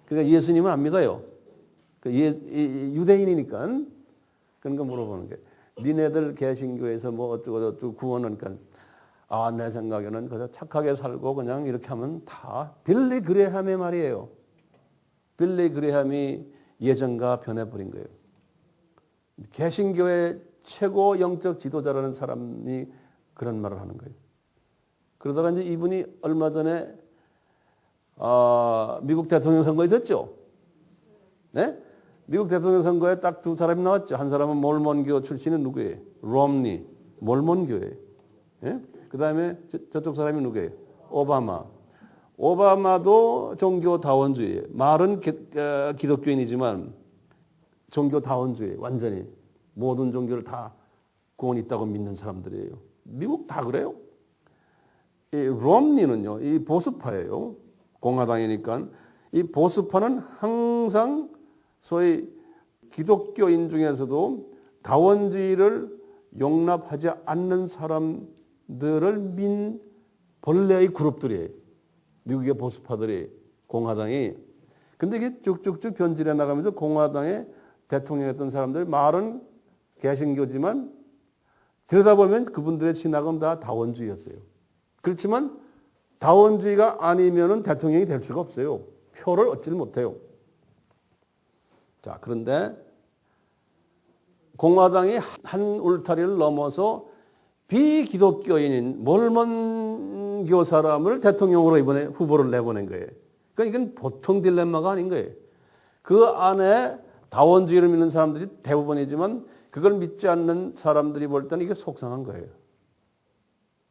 그러니까 예수님은 안 믿어요. 유대인이니까. 그러니까 물어보는 게 니네들 개신교에서 뭐 어쩌고 구원은 그러니까 내 생각에는 그저 착하게 살고 그냥 이렇게 하면 다 빌리 그레함의 말이에요. 빌리 그레함이 예전과 변해버린 거예요. 개신교의 최고 영적 지도자라는 사람이 그런 말을 하는 거예요. 그러다가 이제 이분이 얼마 전에 미국 대통령 선거에 있었죠. 네? 미국 대통령 선거에 딱 두 사람이 나왔죠. 한 사람은 몰몬교 출신은 누구예요? 롬니, 몰몬교예요. 예? 그 다음에 저쪽 사람이 누구예요? 오바마. 오바마도 종교다원주의예요. 말은 기독교인이지만 종교다원주의, 완전히 모든 종교를 다 구원이 있다고 믿는 사람들이에요. 미국 다 그래요. 이 롬니는요, 이 보수파예요. 공화당이니까. 이 보수파는 항상 소위 기독교인 중에서도 다원주의를 용납하지 않는 사람들을 민 본래의 그룹들이에요. 미국의 보수파들이, 공화당이. 근데 이게 쭉쭉쭉 변질해 나가면서 공화당의 대통령이었던 사람들 말은 개신교지만 들여다보면 그분들의 신학은 다 다원주의였어요. 그렇지만 다원주의가 아니면은 대통령이 될 수가 없어요. 표를 얻지를 못해요. 자, 그런데 공화당이 한 울타리를 넘어서 비기독교인인 몰몬교 사람을 대통령으로 이번에 후보를 내보낸 거예요. 그러니까 이건 보통 딜레마가 아닌 거예요. 그 안에 다원주의를 믿는 사람들이 대부분이지만 그걸 믿지 않는 사람들이 볼 때는 이게 속상한 거예요.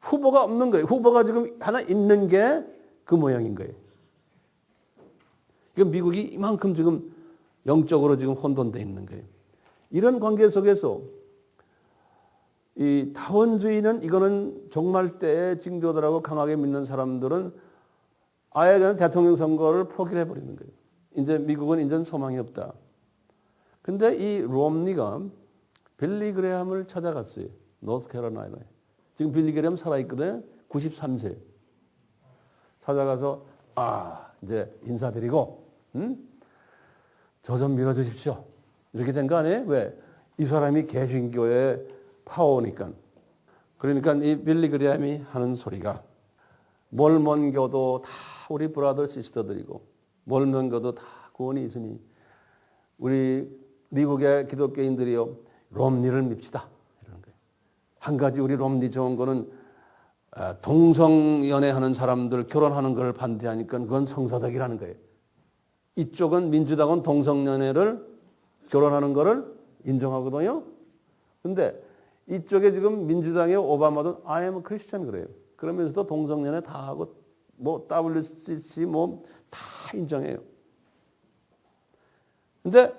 후보가 없는 거예요. 후보가 지금 하나 있는 게 그 모양인 거예요. 그러니까 미국이 이만큼 지금 영적으로 지금 혼돈되어 있는 거예요. 이런 관계 속에서 이 다원주의는 이거는 종말 때의 징조들하고 강하게 믿는 사람들은 아예 그냥 대통령 선거를 포기를 해버리는 거예요. 이제 미국은 이제 소망이 없다. 근데 이 롬니가 빌리 그레함을 찾아갔어요. 노스캐롤라이나에. 지금 빌리 그레함 살아있거든. 93세. 찾아가서 이제 인사드리고 저 좀 밀어주십시오. 이렇게 된 거 아니에요? 왜? 이 사람이 개신교의 파워니까. 그러니까 이 빌리 그레함이 하는 소리가 몰몬교도 다 우리 브라더 시스터들이고 몰몬교도 다 구원이 있으니 우리 미국의 기독교인들이요 롬니를 밉시다. 이러는 거예요. 한 가지 우리 롬니 좋은 거는 동성연애하는 사람들 결혼하는 걸 반대하니까 그건 성사덕이라는 거예요. 이쪽은 민주당은 동성연애를 결혼하는 거를 인정하거든요. 근데 이쪽에 지금 민주당의 오바마도 I am a Christian 그래요. 그러면서도 동성연애 다 하고 뭐 WCC 뭐 다 인정해요. 근데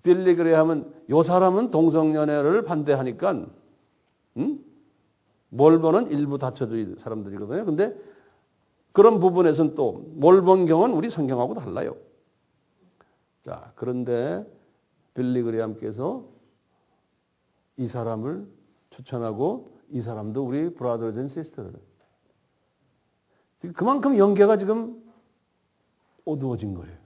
빌리 그레함은 요 사람은 동성연애를 반대하니까 몰몬은 일부 다처주의 사람들이거든요. 근데 그런 부분에서는 또 몰몬경은 우리 성경하고 달라요. 자, 그런데 빌리 그레함께서 이 사람을 추천하고 이 사람도 우리 브라더즈 앤 시스터들. 지금 그만큼 연계가 지금 어두워진 거예요.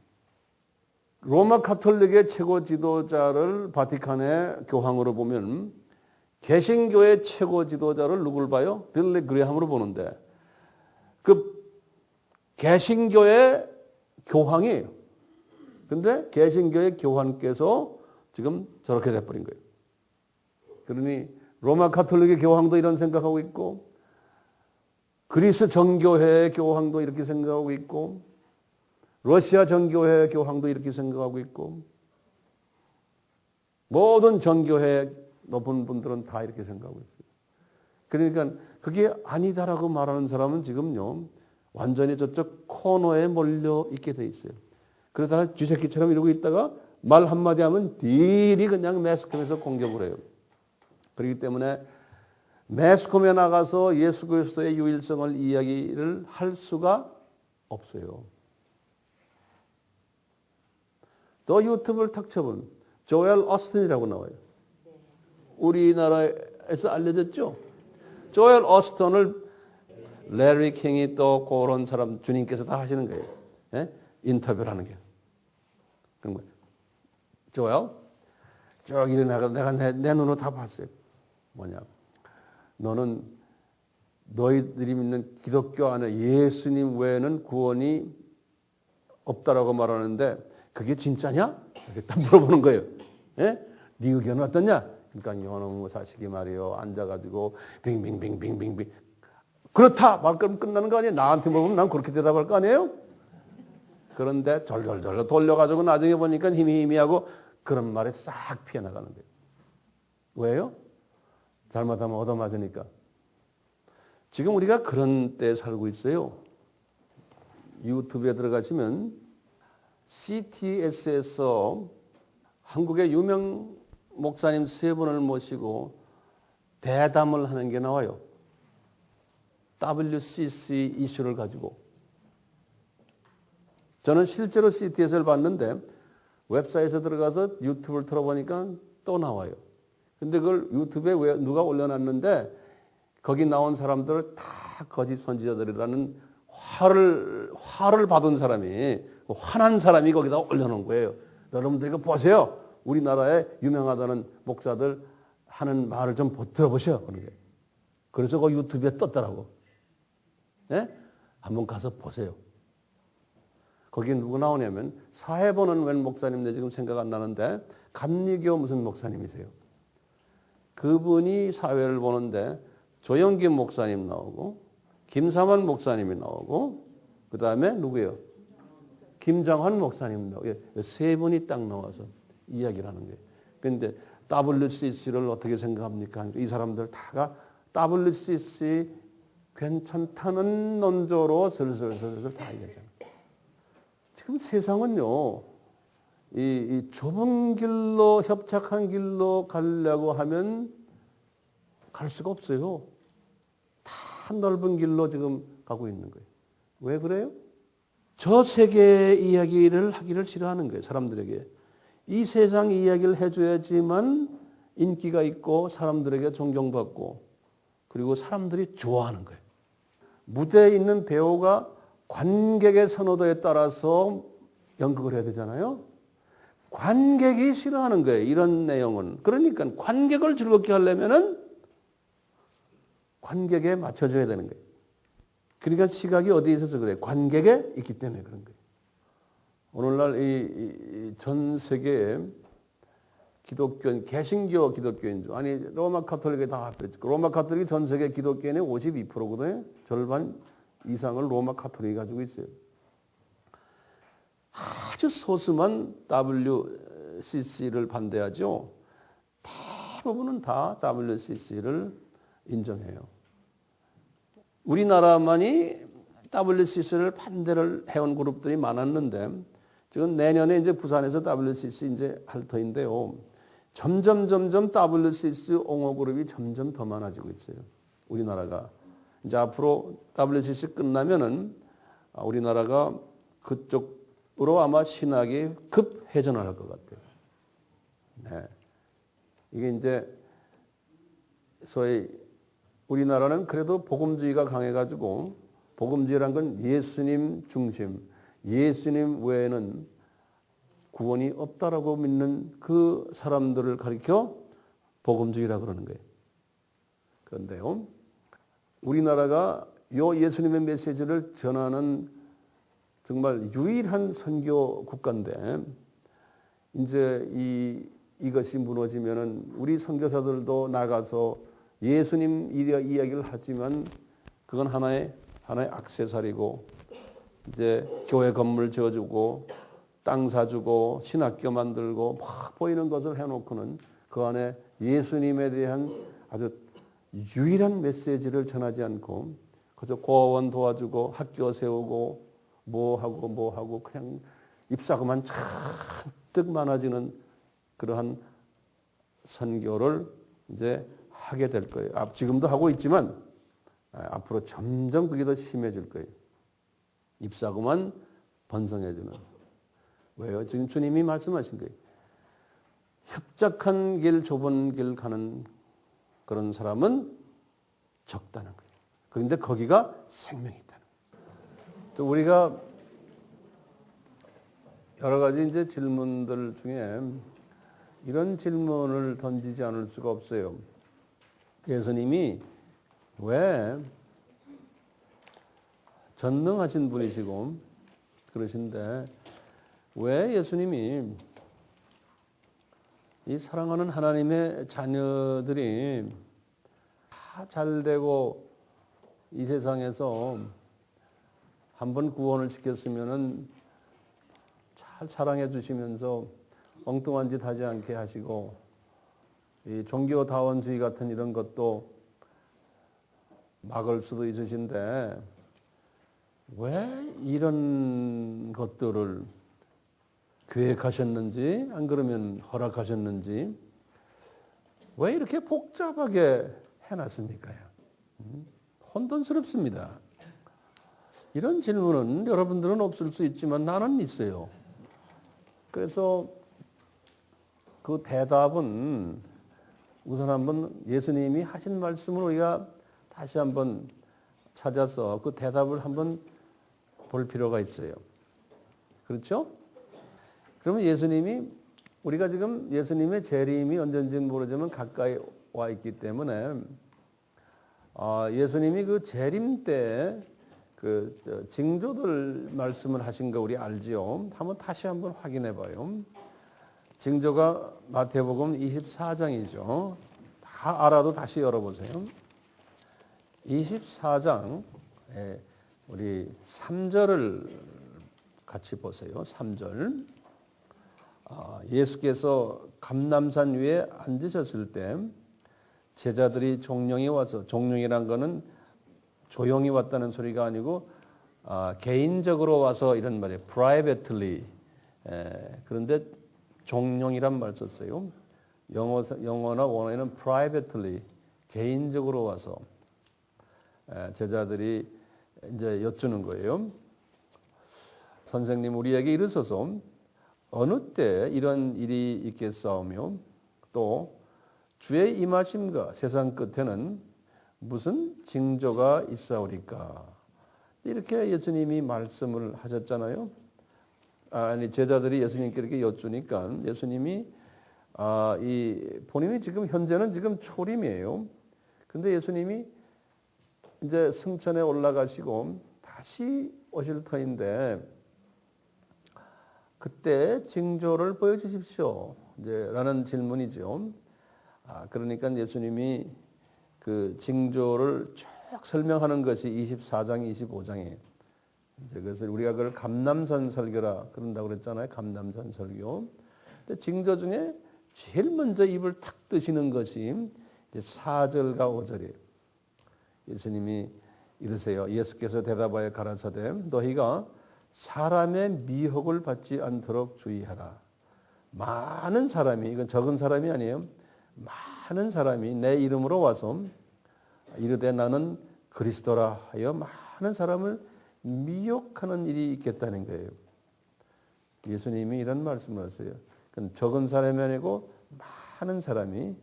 로마 카톨릭의 최고 지도자를 바티칸의 교황으로 보면 개신교의 최고 지도자를 누굴 봐요? 빌리 그레함으로 보는데 그 개신교의 교황이에요. 근데 개신교의 교황께서 지금 저렇게 돼버린 거예요. 그러니 로마 카톨릭의 교황도 이런 생각하고 있고 그리스 정교회의 교황도 이렇게 생각하고 있고 러시아 정교회의 교황도 이렇게 생각하고 있고 모든 정교회 높은 분들은 다 이렇게 생각하고 있어요. 그러니까 그게 아니다라고 말하는 사람은 지금요 완전히 저쪽 코너에 몰려 있게 돼 있어요. 그러다가 쥐새끼처럼 이러고 있다가 말 한마디 하면 딜이 그냥 매스컴에서 공격을 해요. 그렇기 때문에 매스컴에 나가서 예수 그리스도의 유일성을 이야기를 할 수가 없어요. 또 유튜브를 탁 쳐보면 조엘 오스틴이라고 나와요. 우리나라에서 알려졌죠. 조엘 오스틴을 레리 킹이 또 그런 사람 주님께서 다 하시는 거예요. 예? 인터뷰를 하는 게. 그런 거예요. 조엘 쭉 일어나가 내가 내 눈으로 다 봤어요. 뭐냐. 너는 너희들이 믿는 기독교 안에 예수님 외에는 구원이 없다라고 말하는데 그게 진짜냐? 이렇게 딱 물어보는 거예요. 예? 네 의견은 어떠냐? 그러니까 요놈의 자식이 말이요. 앉아가지고 빙빙빙빙빙빙 그렇다! 말끔 끝나는 거 아니에요? 나한테 물어보면 난 그렇게 대답할 거 아니에요? 그런데 절절절 돌려가지고 나중에 보니까 희미희미하고 그런 말에 싹 피해나가는 거예요. 왜요? 잘못하면 얻어맞으니까. 지금 우리가 그런 때에 살고 있어요. 유튜브에 들어가시면 CTS에서 한국의 유명 목사님 3분을 모시고 대담을 하는 게 나와요. WCC 이슈를 가지고. 저는 실제로 CTS를 봤는데 웹사이트에 들어가서 유튜브를 틀어보니까 또 나와요. 근데 그걸 유튜브에 왜 누가 올려놨는데 거기 나온 사람들을 다 거짓 선지자들이라는 화를 받은 사람이 화난 사람이 거기다 올려놓은 거예요. 여러분들 이거 보세요. 우리나라에 유명하다는 목사들 하는 말을 좀 들어보셔. 그래서 그 유튜브에 떴더라고. 예? 한번 가서 보세요. 거기 누구 나오냐면 사회보는 웬 목사님인데 지금 생각 안 나는데 감리교 무슨 목사님이세요. 그분이 사회를 보는데 조영김 목사님 나오고 김삼환 목사님이 나오고 그 다음에 누구예요? 김정환 목사님 나오고 3분이 딱 나와서 이야기를 하는 거예요. 그런데 WCC를 어떻게 생각합니까? 이 사람들 다가 WCC 괜찮다는 논조로 슬슬슬슬 다 이야기하는 거예요. 지금 세상은요. 이 좁은 길로 협착한 길로 가려고 하면 갈 수가 없어요. 다 넓은 길로 지금 가고 있는 거예요. 왜 그래요? 저 세계의 이야기를 하기를 싫어하는 거예요. 사람들에게. 이 세상 이야기를 해줘야지만 인기가 있고 사람들에게 존경받고 그리고 사람들이 좋아하는 거예요. 무대에 있는 배우가 관객의 선호도에 따라서 연극을 해야 되잖아요. 관객이 싫어하는 거예요. 이런 내용은. 그러니까 관객을 즐겁게 하려면은 관객에 맞춰줘야 되는 거예요. 그러니까 시각이 어디에 있어서 그래요? 관객에 있기 때문에 그런 거예요. 오늘날 이 전 세계에 기독교, 개신교 기독교인 중, 아니, 로마 카톨릭에 다 합했죠. 로마 카톨릭이 전 세계 기독교인의 52%거든요. 절반 이상을 로마 카톨릭이 가지고 있어요. 아주 소수만 WCC를 반대하죠. 대부분은 다 WCC를 인정해요. 우리나라만이 WCC를 반대를 해온 그룹들이 많았는데 지금 내년에 이제 부산에서 WCC 이제 할 터인데요. 점점 WCC 옹호 그룹이 점점 더 많아지고 있어요. 우리나라가 이제 앞으로 WCC 끝나면은 우리나라가 그쪽으로 아마 신학이 급 회전을 할 것 같아요. 네. 이게 이제 소위 우리나라는 그래도 복음주의가 강해가지고 복음주의란 건 예수님 중심, 예수님 외에는 구원이 없다라고 믿는 그 사람들을 가리켜 복음주의라고 그러는 거예요. 그런데요, 우리나라가 요 예수님의 메시지를 전하는 정말 유일한 선교 국가인데 이제 이것이 무너지면은 우리 선교사들도 나가서 예수님 이야기를 하지만 그건 하나의 액세서리고 이제 교회 건물 지어주고 땅 사주고 신학교 만들고 막 보이는 것을 해놓고는 그 안에 예수님에 대한 아주 유일한 메시지를 전하지 않고 그저 고아원 도와주고 학교 세우고 뭐하고 그냥 잎사귀만 잔뜩 많아지는 그러한 선교를 이제 하게 될 거예요. 지금도 하고 있지만 앞으로 점점 그게 더 심해질 거예요. 잎사귀만 번성해지는. 왜요? 지금 주님이 말씀하신 거예요. 협착한 길, 좁은 길 가는 그런 사람은 적다는 거예요. 그런데 거기가 생명이 있다는 거예요. 또 우리가 여러 가지 이제 질문들 중에 이런 질문을 던지지 않을 수가 없어요. 예수님이 왜 전능하신 분이시고 그러신데 왜 예수님이 이 사랑하는 하나님의 자녀들이 다 잘되고 이 세상에서 한번 구원을 시켰으면은 잘 사랑해 주시면서 엉뚱한 짓 하지 않게 하시고 이 종교다원주의 같은 이런 것도 막을 수도 있으신데 왜 이런 것들을 계획하셨는지 안 그러면 허락하셨는지 왜 이렇게 복잡하게 해놨습니까? 혼돈스럽습니다. 이런 질문은 여러분들은 없을 수 있지만 나는 있어요. 그래서 그 대답은 우선 한번 예수님이 하신 말씀을 우리가 다시 한번 찾아서 그 대답을 한번 볼 필요가 있어요. 그렇죠? 그러면 예수님이 우리가 지금 예수님의 재림이 언젠지는 모르지만 가까이 와 있기 때문에 예수님이 그 재림 때 그 징조들 말씀을 하신 거 우리 알지요? 한번 다시 한번 확인해 봐요. 징조가 마태복음 24장이죠. 다 알아도 다시 열어보세요. 24장 우리 3절을 같이 보세요. 3절. 예수께서 감람산 위에 앉으셨을 때 제자들이 종령이 와서, 종령이란 거는 조용히 왔다는 소리가 아니고 개인적으로 와서 이런 말이에요. privately. 그런데 종령이란 말 썼어요. 영어나 원어에는 privately, 개인적으로 와서 제자들이 이제 여쭈는 거예요. 선생님, 우리에게 이르소서 어느 때 이런 일이 있겠사오며 또 주의 임하심과 세상 끝에는 무슨 징조가 있사오리까? 이렇게 예수님이 말씀을 하셨잖아요. 제자들이 예수님께 이렇게 여쭈니까 예수님이 본인이 지금 현재는 지금 초림이에요. 근데 예수님이 이제 승천에 올라가시고 다시 오실 터인데 그때 징조를 보여주십시오. 라는 질문이죠. 그러니까 예수님이 그 징조를 쭉 설명하는 것이 24장, 25장이에요. 그래서 우리가 그걸 감람산 설교라 그런다고 그랬잖아요. 감람산 설교. 근데 징조 중에 제일 먼저 입을 탁 뜨시는 것이 이제 4절과 5절이에요. 예수님이 이러세요. 예수께서 대답하여 가라사대 너희가 사람의 미혹을 받지 않도록 주의하라. 많은 사람이, 이건 적은 사람이 아니에요. 많은 사람이 내 이름으로 와서 이르되 나는 그리스도라 하여 많은 사람을 미혹하는 일이 있겠다는 거예요. 예수님이 이런 말씀을 하세요. 적은 사람이 아니고 많은 사람이,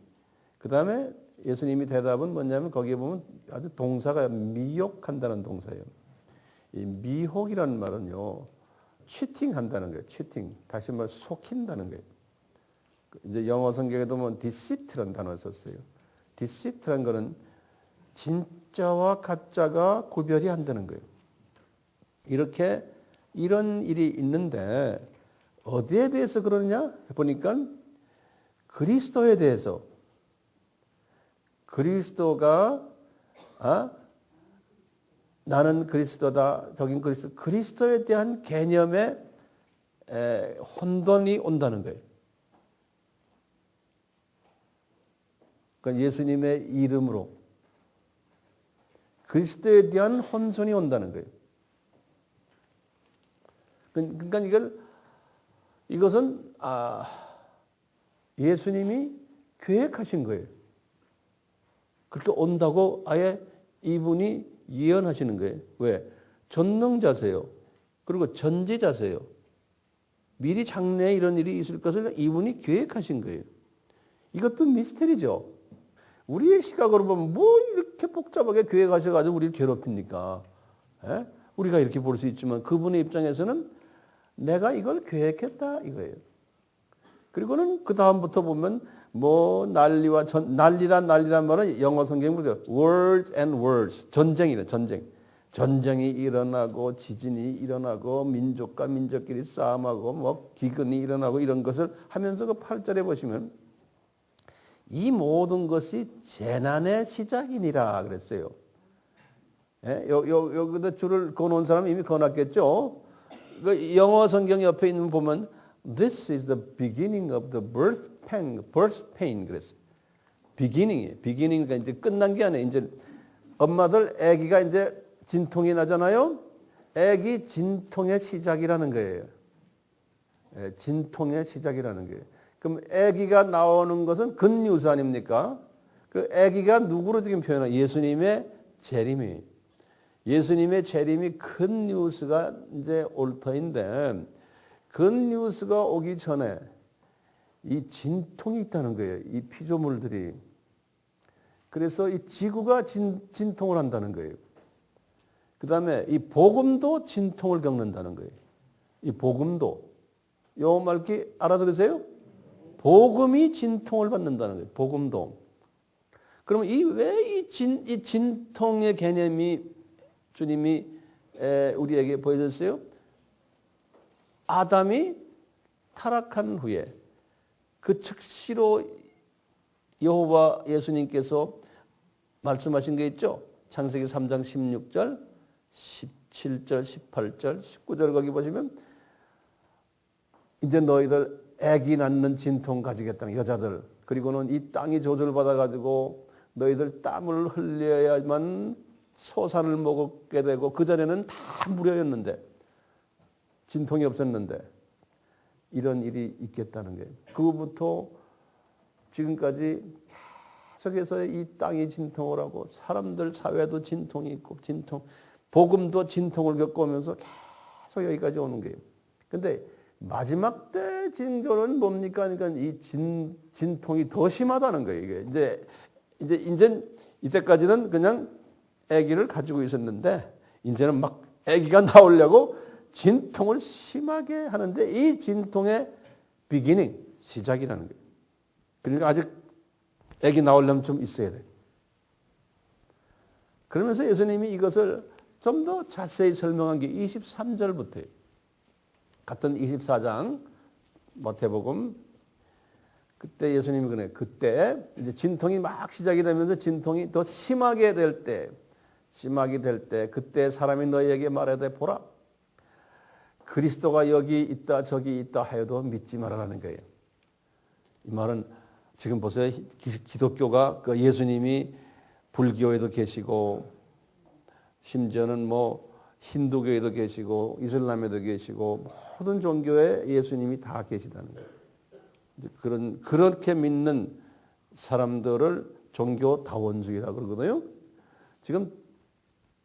그 다음에 예수님이 대답은 뭐냐면 거기에 보면 아주 동사가 미혹한다는 동사예요. 이 미혹이라는 말은요, 치팅한다는 거예요. 치팅. 다시 말해 속인다는 거예요. 이제 영어 성경에도 뭐 deceit라는 단어를 썼어요. deceit라는 거는 진짜와 가짜가 구별이 안 되는 거예요. 이렇게 이런 일이 있는데 어디에 대해서 그러느냐 보니까 그리스도에 대해서, 그리스도가 나는 그리스도다, 저긴 그리스도, 그리스도에 대한 개념에 혼돈이 온다는 거예요. 그러니까 예수님의 이름으로 그리스도에 대한 혼선이 온다는 거예요. 그러니까 이것은 예수님이 계획하신 거예요. 그렇게 온다고 아예 이분이 예언하시는 거예요. 왜? 전능자세요. 그리고 전지자세요. 미리 장래에 이런 일이 있을 것을 이분이 계획하신 거예요. 이것도 미스터리죠. 우리의 시각으로 보면 뭐 이렇게 복잡하게 계획하셔가지고 우리를 괴롭힙니까? 에? 우리가 이렇게 볼 수 있지만 그분의 입장에서는 내가 이걸 계획했다 이거예요. 그리고는 그 다음부터 보면 뭐 난리란 말은 영어 성경 보면 words and words, 전쟁이래. 전쟁이 일어나고 지진이 일어나고 민족과 민족끼리 싸움하고 뭐 기근이 일어나고 이런 것을 하면서 그 8절에 보시면 이 모든 것이 재난의 시작이니라 그랬어요. 예? 여기다 줄을 그어놓은 사람은 이미 그어놨겠죠. 그 영어 성경 옆에 있는 보면 This is the beginning of the birth pain 그랬어요. beginning이니까 이제 끝난 게 아니에요. 이제 엄마들 아기가 이제 진통이 나잖아요. 아기 진통의 시작이라는 거예요. 예, 진통의 시작이라는 거예요. 그럼 아기가 나오는 것은 굿뉴스 아닙니까? 그 아기가 누구로 지금 표현해요? 예수님의 재림이. 예수님의 재림이 큰 뉴스가 이제 올 터인데 큰 뉴스가 오기 전에 이 진통이 있다는 거예요. 이 피조물들이. 그래서 이 지구가 진통을 한다는 거예요. 그 다음에 이 복음도 진통을 겪는다는 거예요. 이 복음도. 요 말기 알아들으세요? 복음이 진통을 받는다는 거예요. 복음도. 그러면 왜 이 진통의 개념이 주님이 우리에게 보여줬어요? 아담이 타락한 후에 그 즉시로 여호와 예수님께서 말씀하신 게 있죠. 창세기 3장 16절, 17절, 18절, 19절 거기 보시면 이제 너희들 아기 낳는 진통 가지겠다는 여자들, 그리고는 이 땅이 조절받아가지고 너희들 땀을 흘려야만 소산을 먹게 되고 그전에는 다 무료였는데 진통이 없었는데 이런 일이 있겠다는 거예요. 그거부터 지금까지 계속해서 이 땅이 진통을 하고 사람들 사회도 진통이 있고 복음도 진통을 겪어오면서 계속 여기까지 오는 거예요. 근데 마지막 때 징조는 뭡니까? 그러니까 이 진통이 더 심하다는 거예요. 이제 이때까지는 그냥 아기를 가지고 있었는데 이제는 막 아기가 나오려고 진통을 심하게 하는데 이 진통의 비기닝, 시작이라는 거예요. 그러니까 아직 아기 나오려면 좀 있어야 돼요. 그러면서 예수님이 이것을 좀 더 자세히 설명한 게 23절부터예요. 같은 24장 마태복음 그때 예수님이 그래. 그때 이제 진통이 막 시작이 되면서 진통이 더 심하게 될 때 그때 사람이 너희에게 말하되 보라 그리스도가 여기 있다 저기 있다 하여도 믿지 말아라는 거예요. 이 말은 지금 보세요. 기독교가 그 예수님이 불교에도 계시고 심지어는 뭐 힌두교에도 계시고 이슬람에도 계시고 모든 종교에 예수님이 다 계시다는 거예요. 그렇게 믿는 사람들을 종교다원주의라고 그러거든요. 지금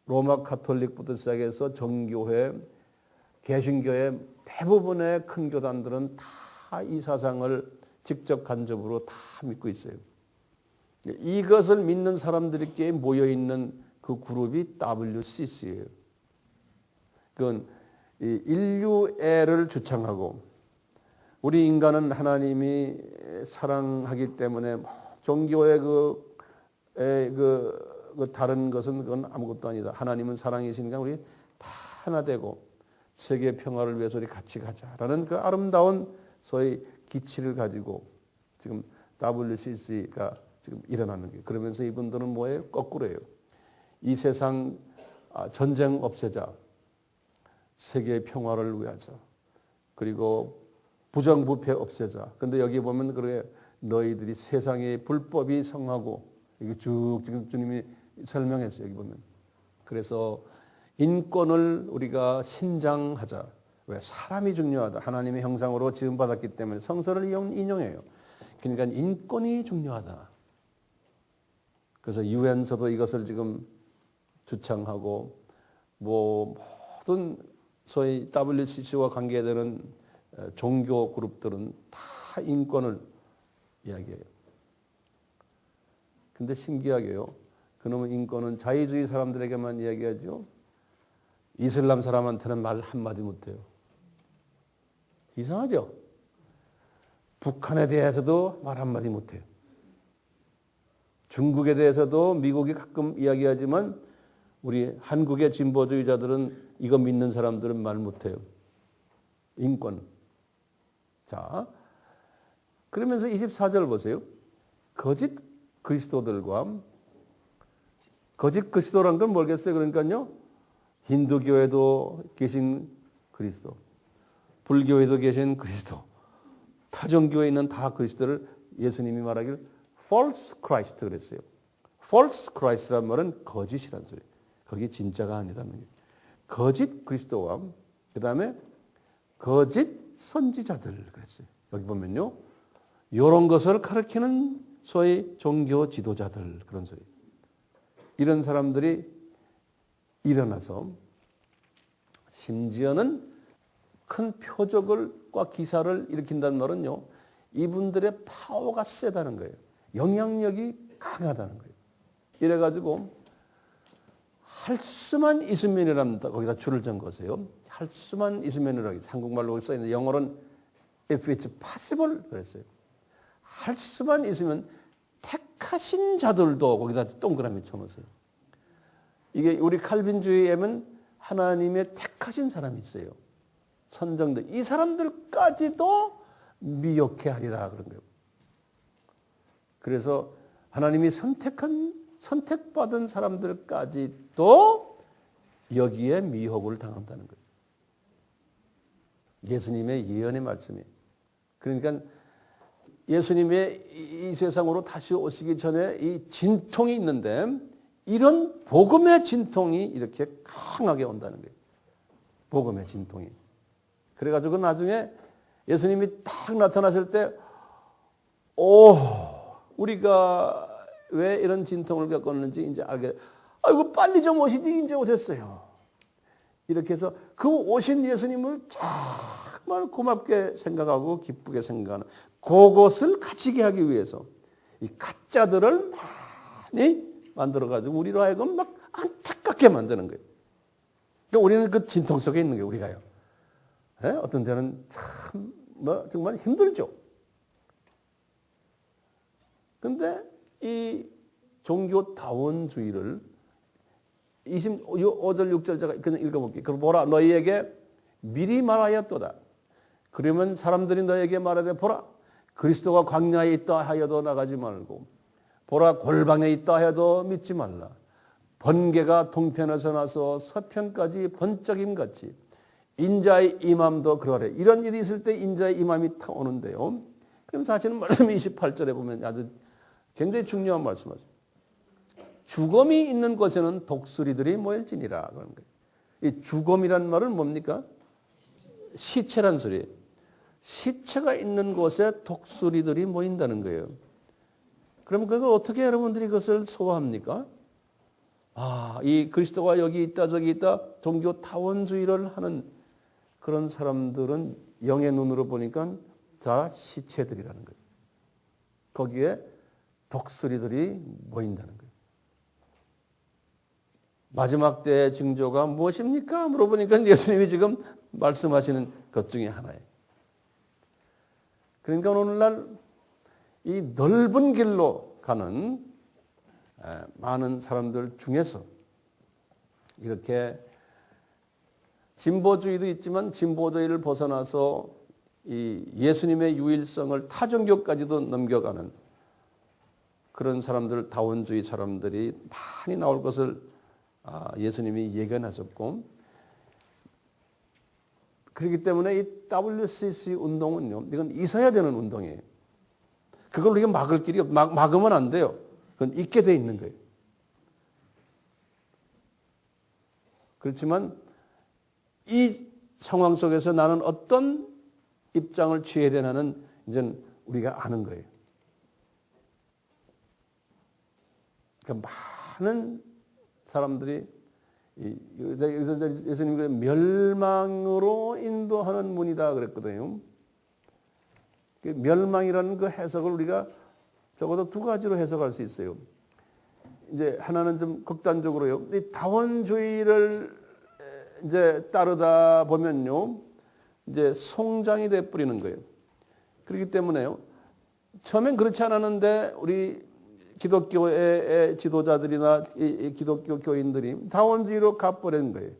로마 카톨릭부터 시작해서 정교회, 개신교회 대부분의 큰 교단들은 다 이 사상을 직접 간접으로 다 믿고 있어요. 이것을 믿는 사람들끼리 모여있는 그 그룹이 WCC예요. 그건 인류애를 주창하고 우리 인간은 하나님이 사랑하기 때문에 종교의 다른 것은 그건 아무것도 아니다. 하나님은 사랑이시니까 우리 다 하나 되고 세계 평화를 위해서 우리 같이 가자라는 그 아름다운 소위 기치를 가지고 지금 WCC가 지금 일어나는 게 그러면서 이분들은 뭐예요? 거꾸로예요. 이 세상 전쟁 없애자. 세계의 평화를 위하자. 그리고 부정부패 없애자. 근데 여기 보면 그래 너희들이 세상의 불법이 성하고 이게 쭉 지금 주님이 설명했어요. 여기 보면. 그래서 인권을 우리가 신장하자. 왜? 사람이 중요하다. 하나님의 형상으로 지음받았기 때문에 성서를 인용해요. 그러니까 인권이 중요하다. 그래서 유엔서도 이것을 지금 주창하고 모든 소위 WCC와 관계되는 종교 그룹들은 다 인권을 이야기해요. 근데 신기하게요. 그놈의 인권은 자유주의 사람들에게만 이야기하죠. 이슬람 사람한테는 말 한마디 못해요. 이상하죠? 북한에 대해서도 말 한마디 못해요. 중국에 대해서도 미국이 가끔 이야기하지만 우리 한국의 진보주의자들은 이거 믿는 사람들은 말 못해요. 인권. 자, 그러면서 24절 보세요. 거짓 그리스도들과 거짓 그리스도란 건 뭐겠어요? 그러니까요. 힌두교에도 계신 그리스도, 불교에도 계신 그리스도, 타종교에 있는 다 그리스도를 예수님이 말하길 false Christ 그랬어요. false Christ란 말은 거짓이란 소리. 거기 진짜가 아니라는 거예요. 거짓 그리스도와 그 다음에 거짓 선지자들 그랬어요. 여기 보면요. 이런 것을 가르치는 소위 종교 지도자들 그런 소리. 이런 사람들이 일어나서 심지어는 큰 표적을과 기사를 일으킨다는 말은요. 이분들의 파워가 세다는 거예요. 영향력이 강하다는 거예요. 이래가지고 할 수만 있으면이라는 거기다 줄을 전 거세요. 할 수만 있으면이라고 한국말로 써있는데 영어로는 if it's possible 그랬어요. 할 수만 있으면 택하신 자들도 거기다 동그라미 쳐놓으세요. 이게 우리 칼빈주의에는 하나님의 택하신 사람이 있어요. 선정들. 이 사람들까지도 미혹해 하리라 그런 거예요. 그래서 하나님이 선택받은 사람들까지도 여기에 미혹을 당한다는 거예요. 예수님의 예언의 말씀이. 그러니까 예수님의 이 세상으로 다시 오시기 전에 이 진통이 있는데 이런 복음의 진통이 이렇게 강하게 온다는 거예요. 복음의 진통이. 그래가지고 나중에 예수님이 딱 나타나실 때, 우리가 왜 이런 진통을 겪었는지 이제 알게, 아이고, 빨리 좀 오시지, 이제 오셨어요. 이렇게 해서 그 오신 예수님을 정말 고맙게 생각하고 기쁘게 생각하는 그것을 가지게 하기 위해서 이 가짜들을 많이 만들어가지고 우리로 하여금 막 안타깝게 만드는 거예요. 그러니까 우리는 그 진통 속에 있는 거예요, 우리가요. 네? 어떤 때는 참, 정말 힘들죠. 근데 이 종교다원주의를 25절, 6절 제가 그냥 읽어볼게요. 그럼 보라, 너희에게 미리 말하였도다. 그러면 사람들이 너희에게 말하되 보라, 그리스도가 광야에 있다 하여도 나가지 말고 보라, 골방에 있다 해도 믿지 말라. 번개가 동편에서 나서 서편까지 번쩍임같이 인자의 임함도 그러래. 이런 일이 있을 때 인자의 임함이 타 오는데요. 그럼 사실은 말씀 28절에 보면 아주 굉장히 중요한 말씀이죠. 죽음이 있는 곳에는 독수리들이 모일지니라. 그런 거예요. 이 죽음이란 말은 뭡니까? 시체란 소리예요. 시체가 있는 곳에 독수리들이 모인다는 거예요. 그럼 그걸 어떻게 여러분들이 그것을 소화합니까? 이 그리스도가 여기 있다 저기 있다 종교 타원주의를 하는 그런 사람들은 영의 눈으로 보니까 다 시체들이라는 거예요. 거기에 독수리들이 모인다는 거예요. 마지막 때의 징조가 무엇입니까? 물어보니까 예수님이 지금 말씀하시는 것 중에 하나예요. 그러니까 오늘날 이 넓은 길로 가는 많은 사람들 중에서 이렇게 진보주의도 있지만 진보주의를 벗어나서 이 예수님의 유일성을 타종교까지도 넘겨가는 그런 사람들, 다원주의 사람들이 많이 나올 것을 예수님이 예견하셨고, 그렇기 때문에 이 WCC 운동은요, 이건 있어야 되는 운동이에요. 그걸 우리가 막을 길이 막으면 안 돼요. 그건 있게 돼 있는 거예요. 그렇지만 이 상황 속에서 나는 어떤 입장을 취해야 되나는 이제 우리가 아는 거예요. 그러니까 많은 사람들이 여기서 예수님이 멸망으로 인도하는 문이다 그랬거든요. 멸망이라는 그 해석을 우리가 적어도 두 가지로 해석할 수 있어요. 이제 하나는 좀 극단적으로요. 이 다원주의를 이제 따르다 보면요, 이제 송장이 돼 버리는 거예요. 그렇기 때문에요, 처음엔 그렇지 않았는데 우리 기독교의 지도자들이나 이 기독교 교인들이 다원주의로 가버린 거예요.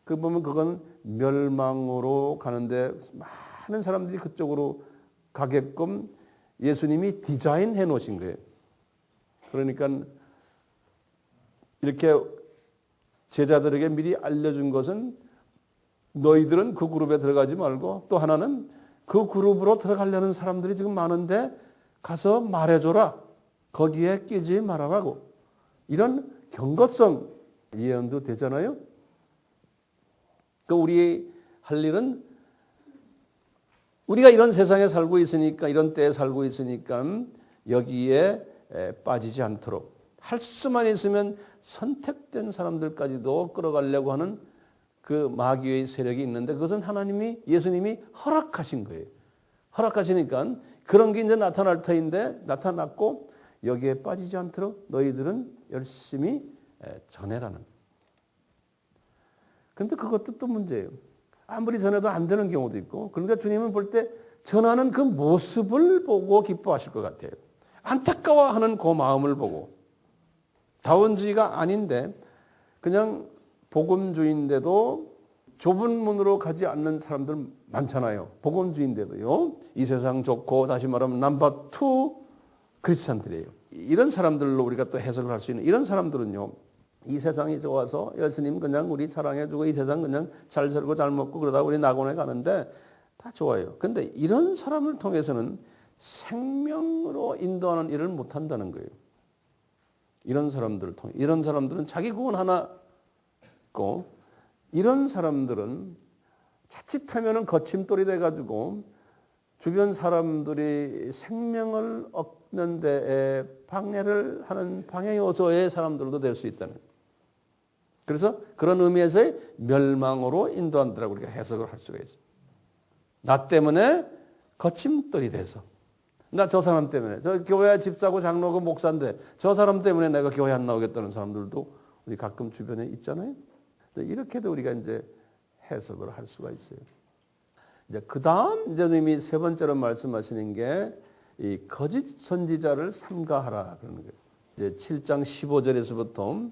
그 보면 그건 멸망으로 가는데 많은 사람들이 그쪽으로 가게끔 예수님이 디자인해 놓으신 거예요. 그러니까 이렇게 제자들에게 미리 알려준 것은 너희들은 그 그룹에 들어가지 말고, 또 하나는 그 그룹으로 들어가려는 사람들이 지금 많은데 가서 말해줘라. 거기에 끼지 말아라고. 이런 경고성 예언도 되잖아요. 그 우리 할 일은 우리가 이런 세상에 살고 있으니까, 이런 때에 살고 있으니까 여기에 빠지지 않도록 할 수만 있으면 선택된 사람들까지도 끌어가려고 하는 그 마귀의 세력이 있는데, 그것은 하나님이, 예수님이 허락하신 거예요. 허락하시니까 그런 게 이제 나타날 터인데 나타났고, 여기에 빠지지 않도록 너희들은 열심히 전해라는. 그런데 그것도 또 문제예요. 아무리 전해도 안 되는 경우도 있고, 그러니까 주님은 볼 때 전하는 그 모습을 보고 기뻐하실 것 같아요. 안타까워하는 그 마음을 보고. 다원주의가 아닌데 그냥 복음주의인데도 좁은 문으로 가지 않는 사람들 많잖아요. 복음주의인데도요. 이 세상 좋고, 다시 말하면 넘버 2 크리스찬들이에요. 이런 사람들로 우리가 또 해석을 할 수 있는, 이런 사람들은요, 이 세상이 좋아서 예수님 그냥 우리 사랑해주고 이 세상 그냥 잘 살고 잘 먹고 그러다 우리 낙원에 가는데 다 좋아요. 그런데 이런 사람을 통해서는 생명으로 인도하는 일을 못 한다는 거예요. 이런 사람들을 통해. 이런 사람들은 자기 구원 하나 있고, 이런 사람들은 자칫하면은 거침돌이 돼가지고 주변 사람들이 생명을 얻는 데에 방해를 하는 방해 요소의 사람들도 될 수 있다는 거예요. 그래서 그런 의미에서의 멸망으로 인도한다라고 우리가 해석을 할 수가 있어요. 나 때문에 거침돌이 돼서, 나 저 사람 때문에, 저 교회 집사고 장로고 목사인데 저 사람 때문에 내가 교회 안 나오겠다는 사람들도 우리 가끔 주변에 있잖아요. 이렇게도 우리가 이제 해석을 할 수가 있어요. 이제 그 다음 예수님이 세 번째로 말씀하시는 게 이 거짓 선지자를 삼가하라 그러는 거예요. 이제 7장 15절에서부터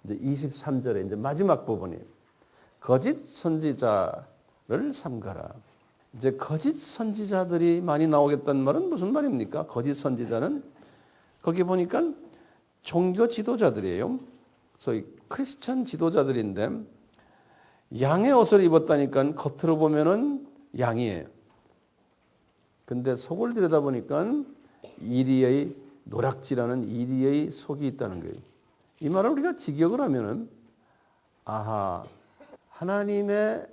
이제 23절에 이제 마지막 부분이에요. 거짓 선지자를 삼가라. 이제 거짓 선지자들이 많이 나오겠다는 말은 무슨 말입니까? 거짓 선지자는 거기 보니까 종교 지도자들이에요. 소위 크리스천 지도자들인데 양의 옷을 입었다니까 겉으로 보면은 양이에요. 근데 속을 들여다보니까 이리의 노략질하는 이리의 속이 있다는 거예요. 이 말을 우리가 직역을 하면은, 아하, 하나님의,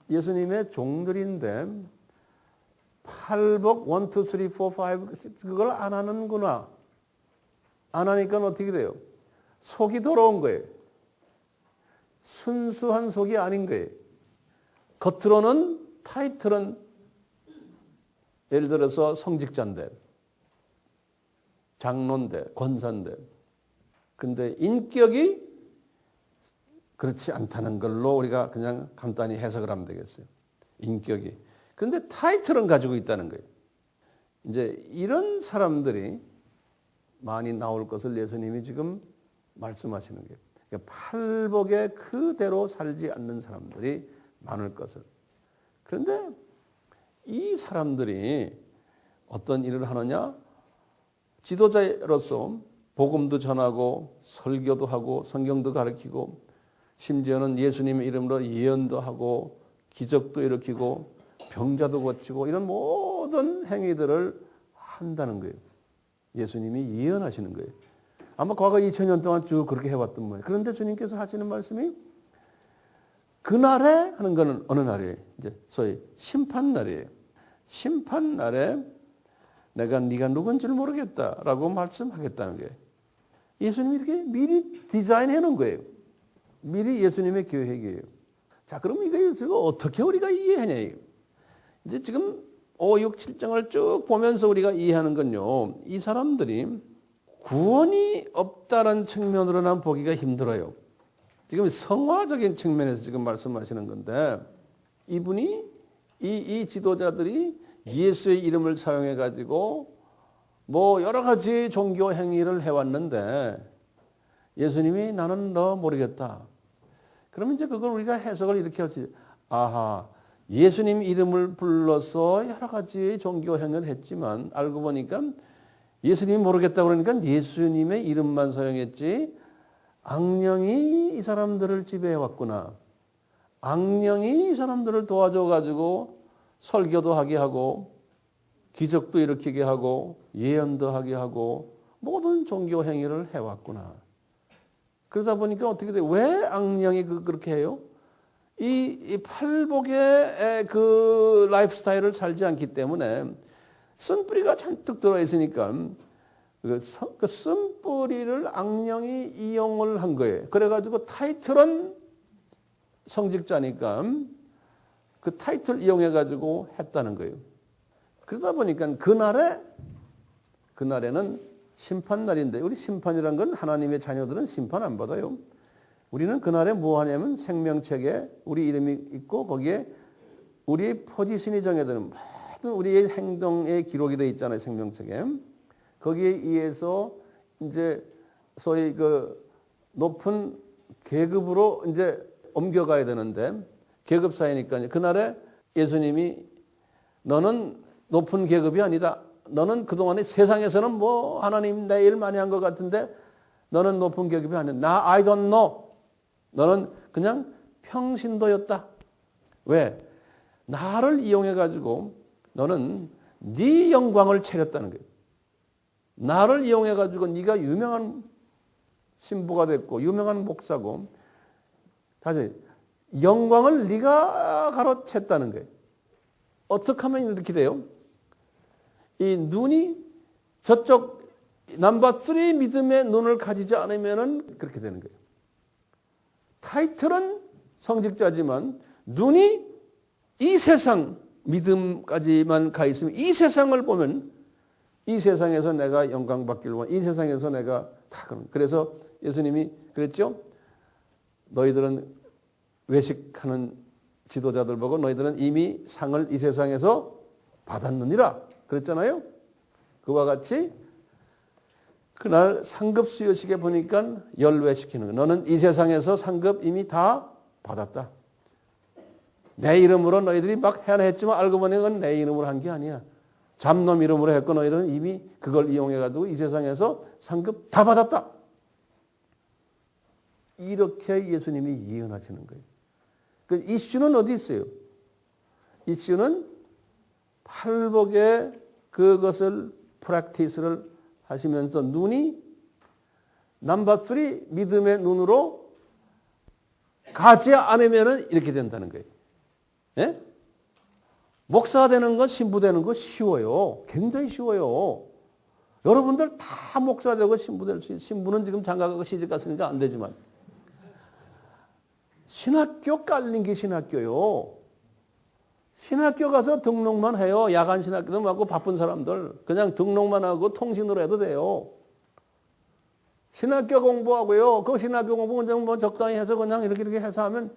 예수님의 종들인데 팔복 1, 2, 3, 4, 5 그걸 안 하는구나. 안 하니까 어떻게 돼요? 속이 더러운 거예요. 순수한 속이 아닌 거예요. 겉으로는 타이틀은 예를 들어서 성직자인데 장로인데, 권사인데. 근데 인격이 그렇지 않다는 걸로 우리가 그냥 간단히 해석을 하면 되겠어요. 인격이. 그런데 타이틀은 가지고 있다는 거예요. 이제 이런 사람들이 많이 나올 것을 예수님이 지금 말씀하시는 거예요. 그러니까 팔복에 그대로 살지 않는 사람들이 많을 것을. 그런데 이 사람들이 어떤 일을 하느냐? 지도자로서 복음도 전하고 설교도 하고 성경도 가르치고 심지어는 예수님의 이름으로 예언도 하고 기적도 일으키고 병자도 고치고 이런 모든 행위들을 한다는 거예요. 예수님이 예언하시는 거예요. 아마 과거 2000년 동안 쭉 그렇게 해왔던 거예요. 그런데 주님께서 하시는 말씀이 그날에 하는 거는 어느 날이에요? 이제 소위 심판날이에요. 심판날에 내가 네가 누군지를 모르겠다라고 말씀하겠다는 거예요. 예수님이 이렇게 미리 디자인해 놓은 거예요. 미리 예수님의 계획이에요. 자, 그럼 이거 어떻게 우리가 이해하냐? 이제 지금 5, 6, 7장을 쭉 보면서 우리가 이해하는 건요. 이 사람들이 구원이 없다는 측면으로는 보기가 힘들어요. 지금 성화적인 측면에서 지금 말씀하시는 건데 이분이 이 지도자들이 예수의 이름을 사용해 가지고 뭐 여러 가지 종교 행위를 해왔는데 예수님이 나는 너 모르겠다. 그러면 이제 그걸 우리가 해석을 이렇게 하지. 아하, 예수님 이름을 불러서 여러 가지 종교 행위를 했지만 알고 보니까 예수님이 모르겠다 그러니까 예수님의 이름만 사용했지 악령이 이 사람들을 지배해왔구나. 악령이 이 사람들을 도와줘가지고 설교도 하게 하고 기적도 일으키게 하고 예언도 하게 하고 모든 종교 행위를 해왔구나. 그러다 보니까 어떻게 돼요? 왜 악령이 그렇게 해요? 이 팔복의 그 라이프 스타일을 살지 않기 때문에 쓴뿌리가 잔뜩 들어있으니까 그 쓴뿌리를 악령이 이용을 한 거예요. 그래가지고 타이틀은 성직자니까 그 타이틀 이용해가지고 했다는 거예요. 그러다 보니까 그날에는 심판날인데 우리 심판이란 건 하나님의 자녀들은 심판 안 받아요. 우리는 그날에 뭐 하냐면 생명책에 우리 이름이 있고 거기에 우리의 포지션이 정해되는 모든 우리의 행동의 기록이 되어 있잖아요. 생명책에. 거기에 의해서 이제 소위 그 높은 계급으로 이제 옮겨가야 되는데 계급사회니까 그날에 예수님이 너는 높은 계급이 아니다. 너는 그동안에 세상에서는 뭐 하나님 내 일 많이 한 것 같은데 너는 높은 계급이 아니다. 나 I don't know. 너는 그냥 평신도였다. 왜? 나를 이용해가지고 너는 네 영광을 차렸다는 거예요. 나를 이용해가지고 네가 유명한 신부가 됐고 유명한 목사고 다시 영광을 네가 가로챘다는 거예요. 어떻게 하면 이렇게 돼요? 이 눈이 저쪽 넘버 3 믿음의 눈을 가지지 않으면 그렇게 되는 거예요. 타이틀은 성직자지만 눈이 이 세상 믿음까지만 가 있으면 이 세상을 보면 이 세상에서 내가 영광 받기를 원, 이 세상에서 내가 다 그런. 그래서 예수님이 그랬죠. 너희들은 외식하는 지도자들 보고 너희들은 이미 상을 이 세상에서 받았느니라 그랬잖아요. 그와 같이 그날 상급 수여식에 보니까 열외시키는 거예요. 너는 이 세상에서 상급 이미 다 받았다. 내 이름으로 너희들이 막 해야 했지만 알고 보니 그건 내 이름으로 한 게 아니야. 잡놈 이름으로 했고 너희들은 이미 그걸 이용해가지고 이 세상에서 상급 다 받았다. 이렇게 예수님이 예언하시는 거예요. 그 이슈는 어디 있어요? 이슈는 팔복에 그것을 프랙티스를 하시면서 눈이 넘버 3 믿음의 눈으로 가지 않으면 이렇게 된다는 거예요. 예? 목사 되는 건 신부 되는 거 쉬워요. 굉장히 쉬워요. 여러분들 다 목사 되고 신부 될 수 있어요. 신부는 지금 장가가고 시집 갔으니까 안 되지만 신학교 깔린 게 신학교요. 신학교 가서 등록만 해요. 야간 신학교도 많고 바쁜 사람들. 그냥 등록만 하고 통신으로 해도 돼요. 신학교 공부하고요. 그 신학교 공부 그냥 뭐 적당히 해서 그냥 이렇게 해서 하면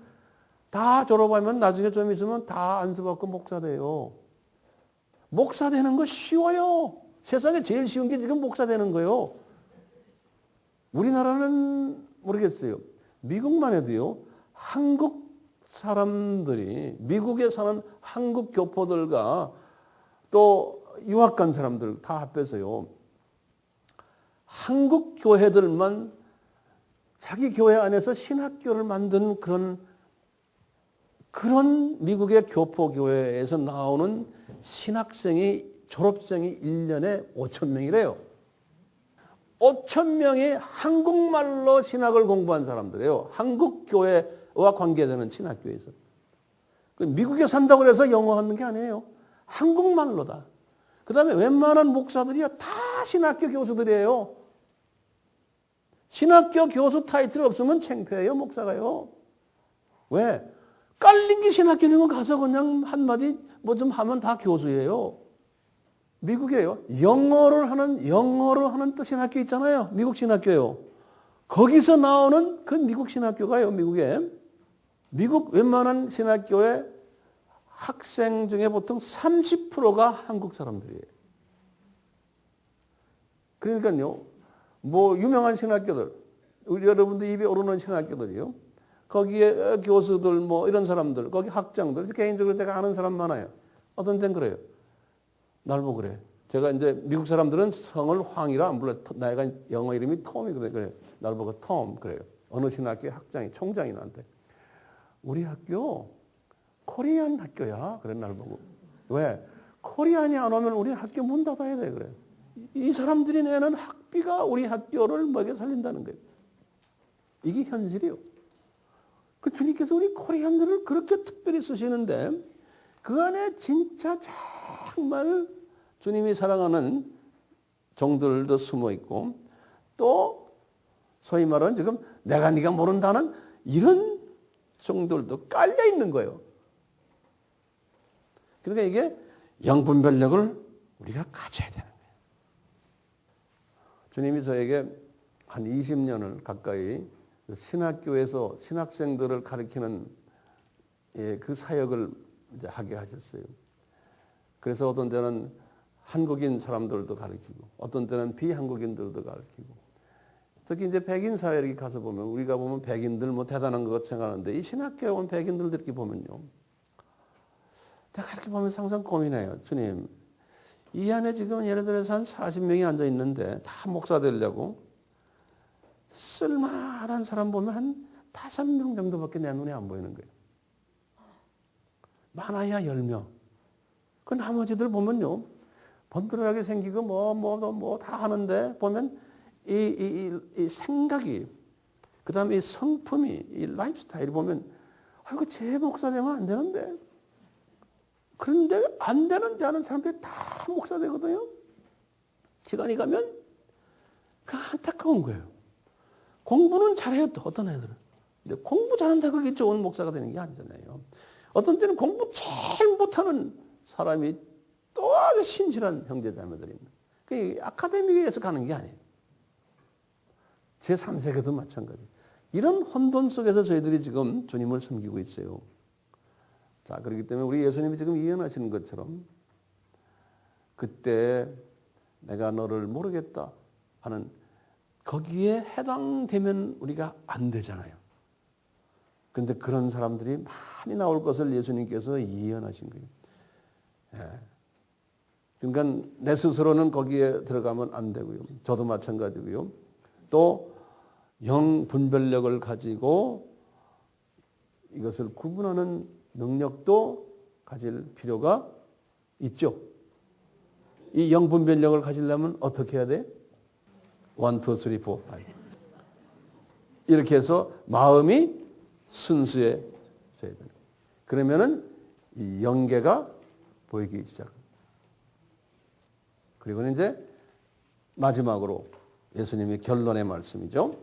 다 졸업하면 나중에 좀 있으면 다 안수받고 목사 돼요. 목사 되는 거 쉬워요. 세상에 제일 쉬운 게 지금 목사 되는 거예요. 우리나라는 모르겠어요. 미국만 해도요. 한국 사람들이 미국에 사는 한국 교포들과 또 유학 간 사람들 다 합해서요. 한국 교회들만 자기 교회 안에서 신학교를 만든 그런 미국의 교포 교회에서 나오는 졸업생이 1년에 5천 명이래요. 5천 명이 한국말로 신학을 공부한 사람들이에요. 한국 교회와 관계되는 신학교에서. 미국에 산다고 해서 영어 하는 게 아니에요. 한국말로다. 그 다음에 웬만한 목사들이요. 다 신학교 교수들이에요. 신학교 교수 타이틀 없으면 창피해요, 목사가요. 왜? 깔린 게 신학교는 가서 그냥 한마디 뭐 좀 하면 다 교수예요. 미국에요. 영어를 하는 또 신학교 있잖아요. 미국 신학교요. 거기서 나오는 그 미국 신학교가요, 미국에. 미국 웬만한 신학교의 학생 중에 보통 30%가 한국 사람들이에요. 그러니까요, 뭐, 유명한 신학교들, 우리 여러분들 입에 오르는 신학교들이요. 거기에 교수들, 뭐, 이런 사람들, 거기 학장들, 개인적으로 제가 아는 사람 많아요. 어떤 데는 그래요. 날 보고 그래. 제가 이제 미국 사람들은 성을 황이라 안 불러. 내가 영어 이름이 톰이거든요. 그래요. 날 보고 톰, 그래요. 어느 신학교 학장이, 총장이 나한테. 우리 학교, 코리안 학교야. 그래, 날 보고. 왜? 코리안이 안 오면 우리 학교 문 닫아야 돼. 그래. 이 사람들이 내는 학비가 우리 학교를 먹여 살린다는 거예요. 이게 현실이요. 그 주님께서 우리 코리안들을 그렇게 특별히 쓰시는데 그 안에 진짜 정말 주님이 사랑하는 종들도 숨어 있고 또 소위 말하는 지금 내가 네가 모른다는 이런 종들도 깔려 있는 거예요. 그러니까 이게 영분별력을 우리가 가져야 되는 거예요. 주님이 저에게 한 20년을 가까이 신학교에서 신학생들을 가르치는 그 사역을 이제 하게 하셨어요. 그래서 어떤 때는 한국인 사람들도 가르치고 어떤 때는 비한국인들도 가르치고 특히 이제 백인 사회에 이렇게 가서 보면 우리가 보면 백인들 뭐 대단한 것 생각하는데 이 신학교에 온 백인들 이렇게 보면요. 내가 이렇게 보면서 항상 고민해요. 주님, 이 안에 지금 예를 들어서 한 40명이 앉아 있는데 다 목사 되려고 쓸만한 사람 보면 한 5명 정도밖에 내 눈에 안 보이는 거예요. 많아야 10명. 그 나머지들 보면요. 번들하게 생기고 뭐 다 하는데 보면 이 생각이 그 다음에 이 성품이 이 라이프스타일이 보면 아이고 제 목사 되면 안 되는데 그런데 안 되는데 하는 사람들이 다 목사 되거든요. 시간이 가면 그 안타까운 거예요. 공부는 잘해요 또 어떤 애들은. 근데 공부 잘한다 그게 좋은 목사가 되는 게 아니잖아요. 어떤 때는 공부 제일 못하는 사람이 또 아주 신실한 형제자매들이 있는. 그 아카데미에서 가는 게 아니에요. 제3세계도 마찬가지. 이런 혼돈 속에서 저희들이 지금 주님을 섬기고 있어요. 자, 그렇기 때문에 우리 예수님이 지금 예언하시는 것처럼 그때 내가 너를 모르겠다 하는 거기에 해당되면 우리가 안 되잖아요. 그런데 그런 사람들이 많이 나올 것을 예수님께서 예언하신 거예요. 예. 그러니까 내 스스로는 거기에 들어가면 안 되고요. 저도 마찬가지고요. 또 영분별력을 가지고 이것을 구분하는 능력도 가질 필요가 있죠. 이 영분별력을 가지려면 어떻게 해야 돼? 1, 2, 3, 4, 5 이렇게 해서 마음이 순수해져야 돼요. 그러면은 이 영계가 보이기 시작합니다. 그리고 이제 마지막으로 예수님의 결론의 말씀이죠.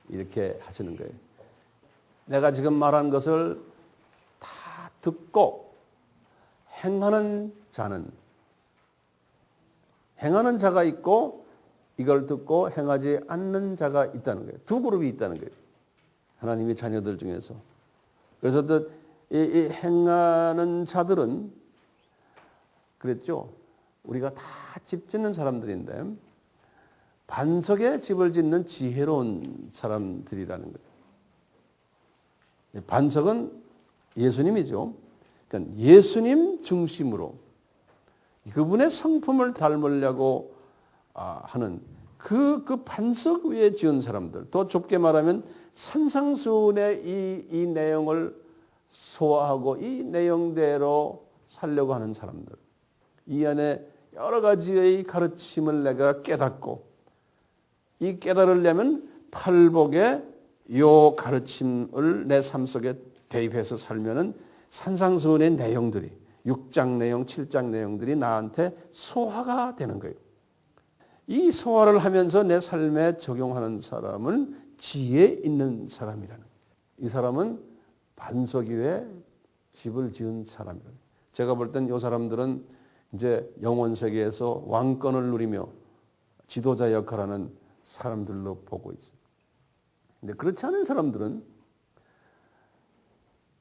이렇게 하시는 거예요. 내가 지금 말한 것을 다 듣고 행하는 자가 있고 이걸 듣고 행하지 않는 자가 있다는 거예요. 두 그룹이 있다는 거예요. 하나님의 자녀들 중에서. 그래서 이 행하는 자들은 그랬죠. 우리가 다 집 짓는 사람들인데 반석에 집을 짓는 지혜로운 사람들이라는 거예요. 반석은 예수님이죠. 그러니까 예수님 중심으로 그분의 성품을 닮으려고 하는 그 반석 위에 지은 사람들. 더 좁게 말하면 산상수훈의 이 내용을 소화하고 이 내용대로 살려고 하는 사람들. 이 안에 여러 가지의 가르침을 내가 깨닫고 이 깨달으려면 팔복의 요 가르침을 내 삶 속에 대입해서 살면은 산상수훈의 내용들이 6장 내용, 7장 내용들이 나한테 소화가 되는 거예요. 이 소화를 하면서 내 삶에 적용하는 사람은 지혜 있는 사람이라는 거예요. 이 사람은 반석 위에 집을 지은 사람이라는 거예요. 제가 볼 땐 이 사람들은 이제 영원 세계에서 왕권을 누리며 지도자 역할하는 사람들로 보고 있어요. 근데 그렇지 않은 사람들은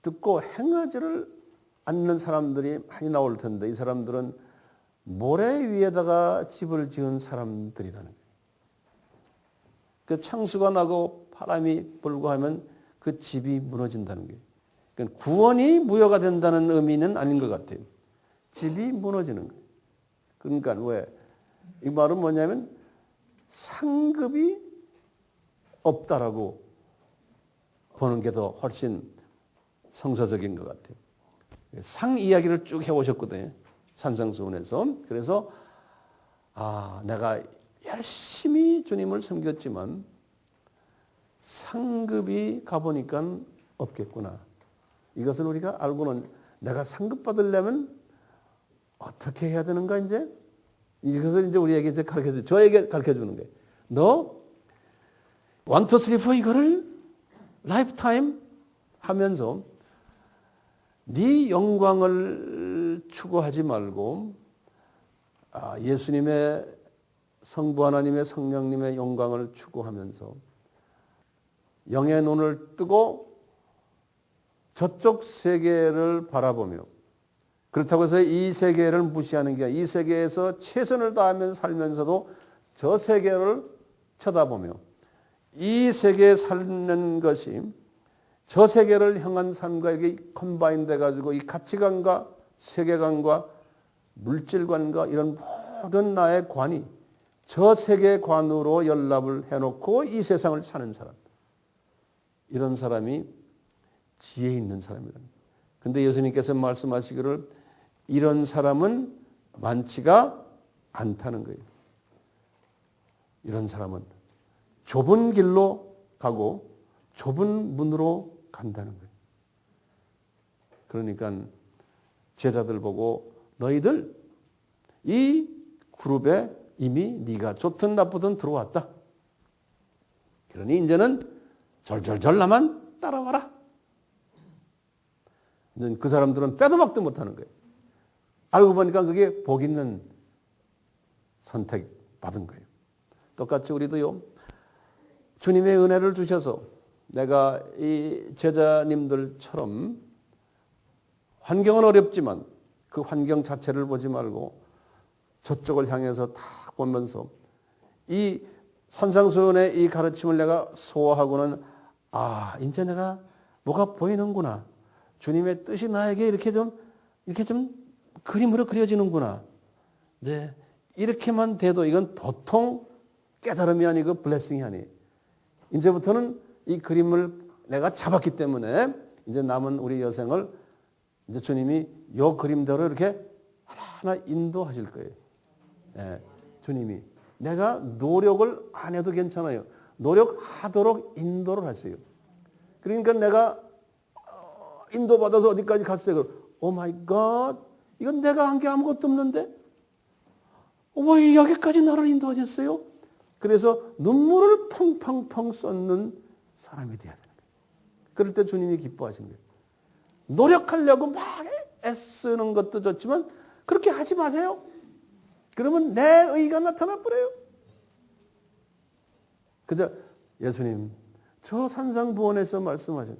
듣고 행하지를 않는 사람들이 많이 나올 텐데 이 사람들은 모래 위에다가 집을 지은 사람들이라는 거예요. 그 창수가 나고 바람이 불고 하면 그 집이 무너진다는 거예요. 그러니까 구원이 무효가 된다는 의미는 아닌 것 같아요. 집이 무너지는 거예요. 그러니까 왜? 이 말은 뭐냐면 상급이 없다라고 보는 게 더 훨씬 성서적인 것 같아요. 상 이야기를 쭉 해오셨거든요. 산상수훈에서. 그래서 내가 열심히 주님을 섬겼지만 상급이 가보니까 없겠구나. 이것을 우리가 알고는 내가 상급 받으려면 어떻게 해야 되는가 이제? 이것을 이제 우리에게 이제 가르쳐주는, 저에게 가르쳐주는 거예요. 너 1, 2, 3, 4 이거를 라이프타임 하면서 네 영광을 추구하지 말고 예수님의 성부 하나님의 성령님의 영광을 추구하면서 영의 눈을 뜨고 저쪽 세계를 바라보며 그렇다고 해서 이 세계를 무시하는 게 아니라 이 세계에서 최선을 다하면서 살면서도 저 세계를 쳐다보며 이 세계에 사는 것이 저 세계를 향한 삶과 이게 컴바인 돼가지고 이 가치관과 세계관과 물질관과 이런 모든 나의 관이 저 세계관으로 연락을 해놓고 이 세상을 사는 사람. 이런 사람이 지혜 있는 사람이랍니다. 그런데 예수님께서 말씀하시기를 이런 사람은 많지가 않다는 거예요. 이런 사람은 좁은 길로 가고 좁은 문으로 간다는 거예요. 그러니까 제자들 보고 너희들 이 그룹에 이미 네가 좋든 나쁘든 들어왔다. 그러니 이제는 절절절 나만 따라와라. 그 사람들은 빼도 박도 못하는 거예요. 알고 보니까 그게 복 있는 선택 받은 거예요. 똑같이 우리도요. 주님의 은혜를 주셔서 내가 이 제자님들처럼 환경은 어렵지만 그 환경 자체를 보지 말고 저쪽을 향해서 딱 보면서 이 산상수훈의 이 가르침을 내가 소화하고는 이제 내가 뭐가 보이는구나. 주님의 뜻이 나에게 이렇게 좀 그림으로 그려지는구나. 네. 이렇게만 돼도 이건 보통 깨달음이 아니고 블레싱이 아니에요. 이제부터는 이 그림을 내가 잡았기 때문에 이제 남은 우리 여생을 이제 주님이 요 그림대로 이렇게 하나하나 인도하실 거예요. 네. 주님이. 내가 노력을 안 해도 괜찮아요. 노력하도록 인도를 하세요. 그러니까 내가 인도받아서 어디까지 갔어요? 오 마이 갓, 이건 내가 한 게 아무것도 없는데 왜 여기까지 나를 인도하셨어요? 그래서 눈물을 펑펑펑 쏟는 사람이 되어야 되는 거예요. 그럴 때 주님이 기뻐하시는 거예요. 노력하려고 막 애쓰는 것도 좋지만 그렇게 하지 마세요. 그러면 내 의가 나타나 버려요. 그저 예수님, 저 산상부원에서 말씀하신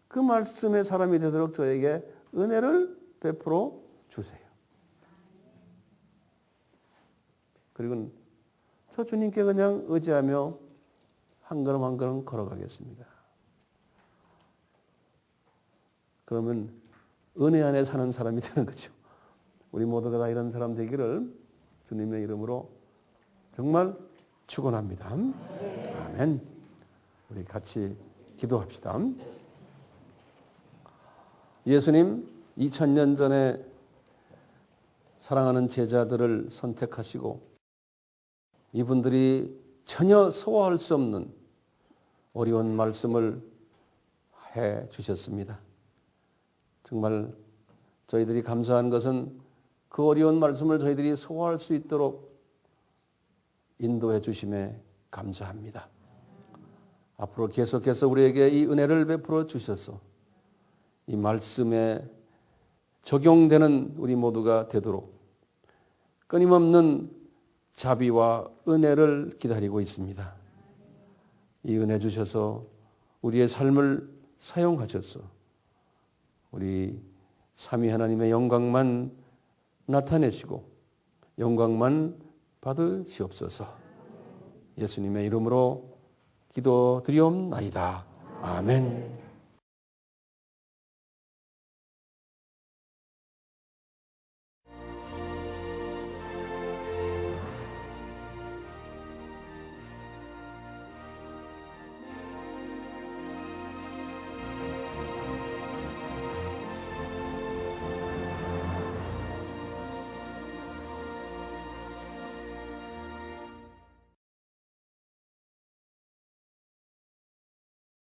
그 말씀의 사람이 되도록 저에게 은혜를 베풀어 주세요. 그리고 저 주님께 그냥 의지하며 한 걸음 한 걸음 걸어가겠습니다. 그러면 은혜 안에 사는 사람이 되는 거죠. 우리 모두가 다 이런 사람 되기를 주님의 이름으로 정말 축원합니다. 아멘. 우리 같이 기도합시다. 예수님, 2000년 전에 사랑하는 제자들을 선택하시고 이분들이 전혀 소화할 수 없는 어려운 말씀을 해 주셨습니다. 정말 저희들이 감사한 것은 그 어려운 말씀을 저희들이 소화할 수 있도록 인도해 주심에 감사합니다. 앞으로 계속해서 우리에게 이 은혜를 베풀어 주셔서 이 말씀에 적용되는 우리 모두가 되도록 끊임없는 자비와 은혜를 기다리고 있습니다. 이 은혜 주셔서 우리의 삶을 사용하셔서 우리 삼위 하나님의 영광만 나타내시고 영광만 받으시옵소서. 예수님의 이름으로 기도드리옵나이다. 아멘.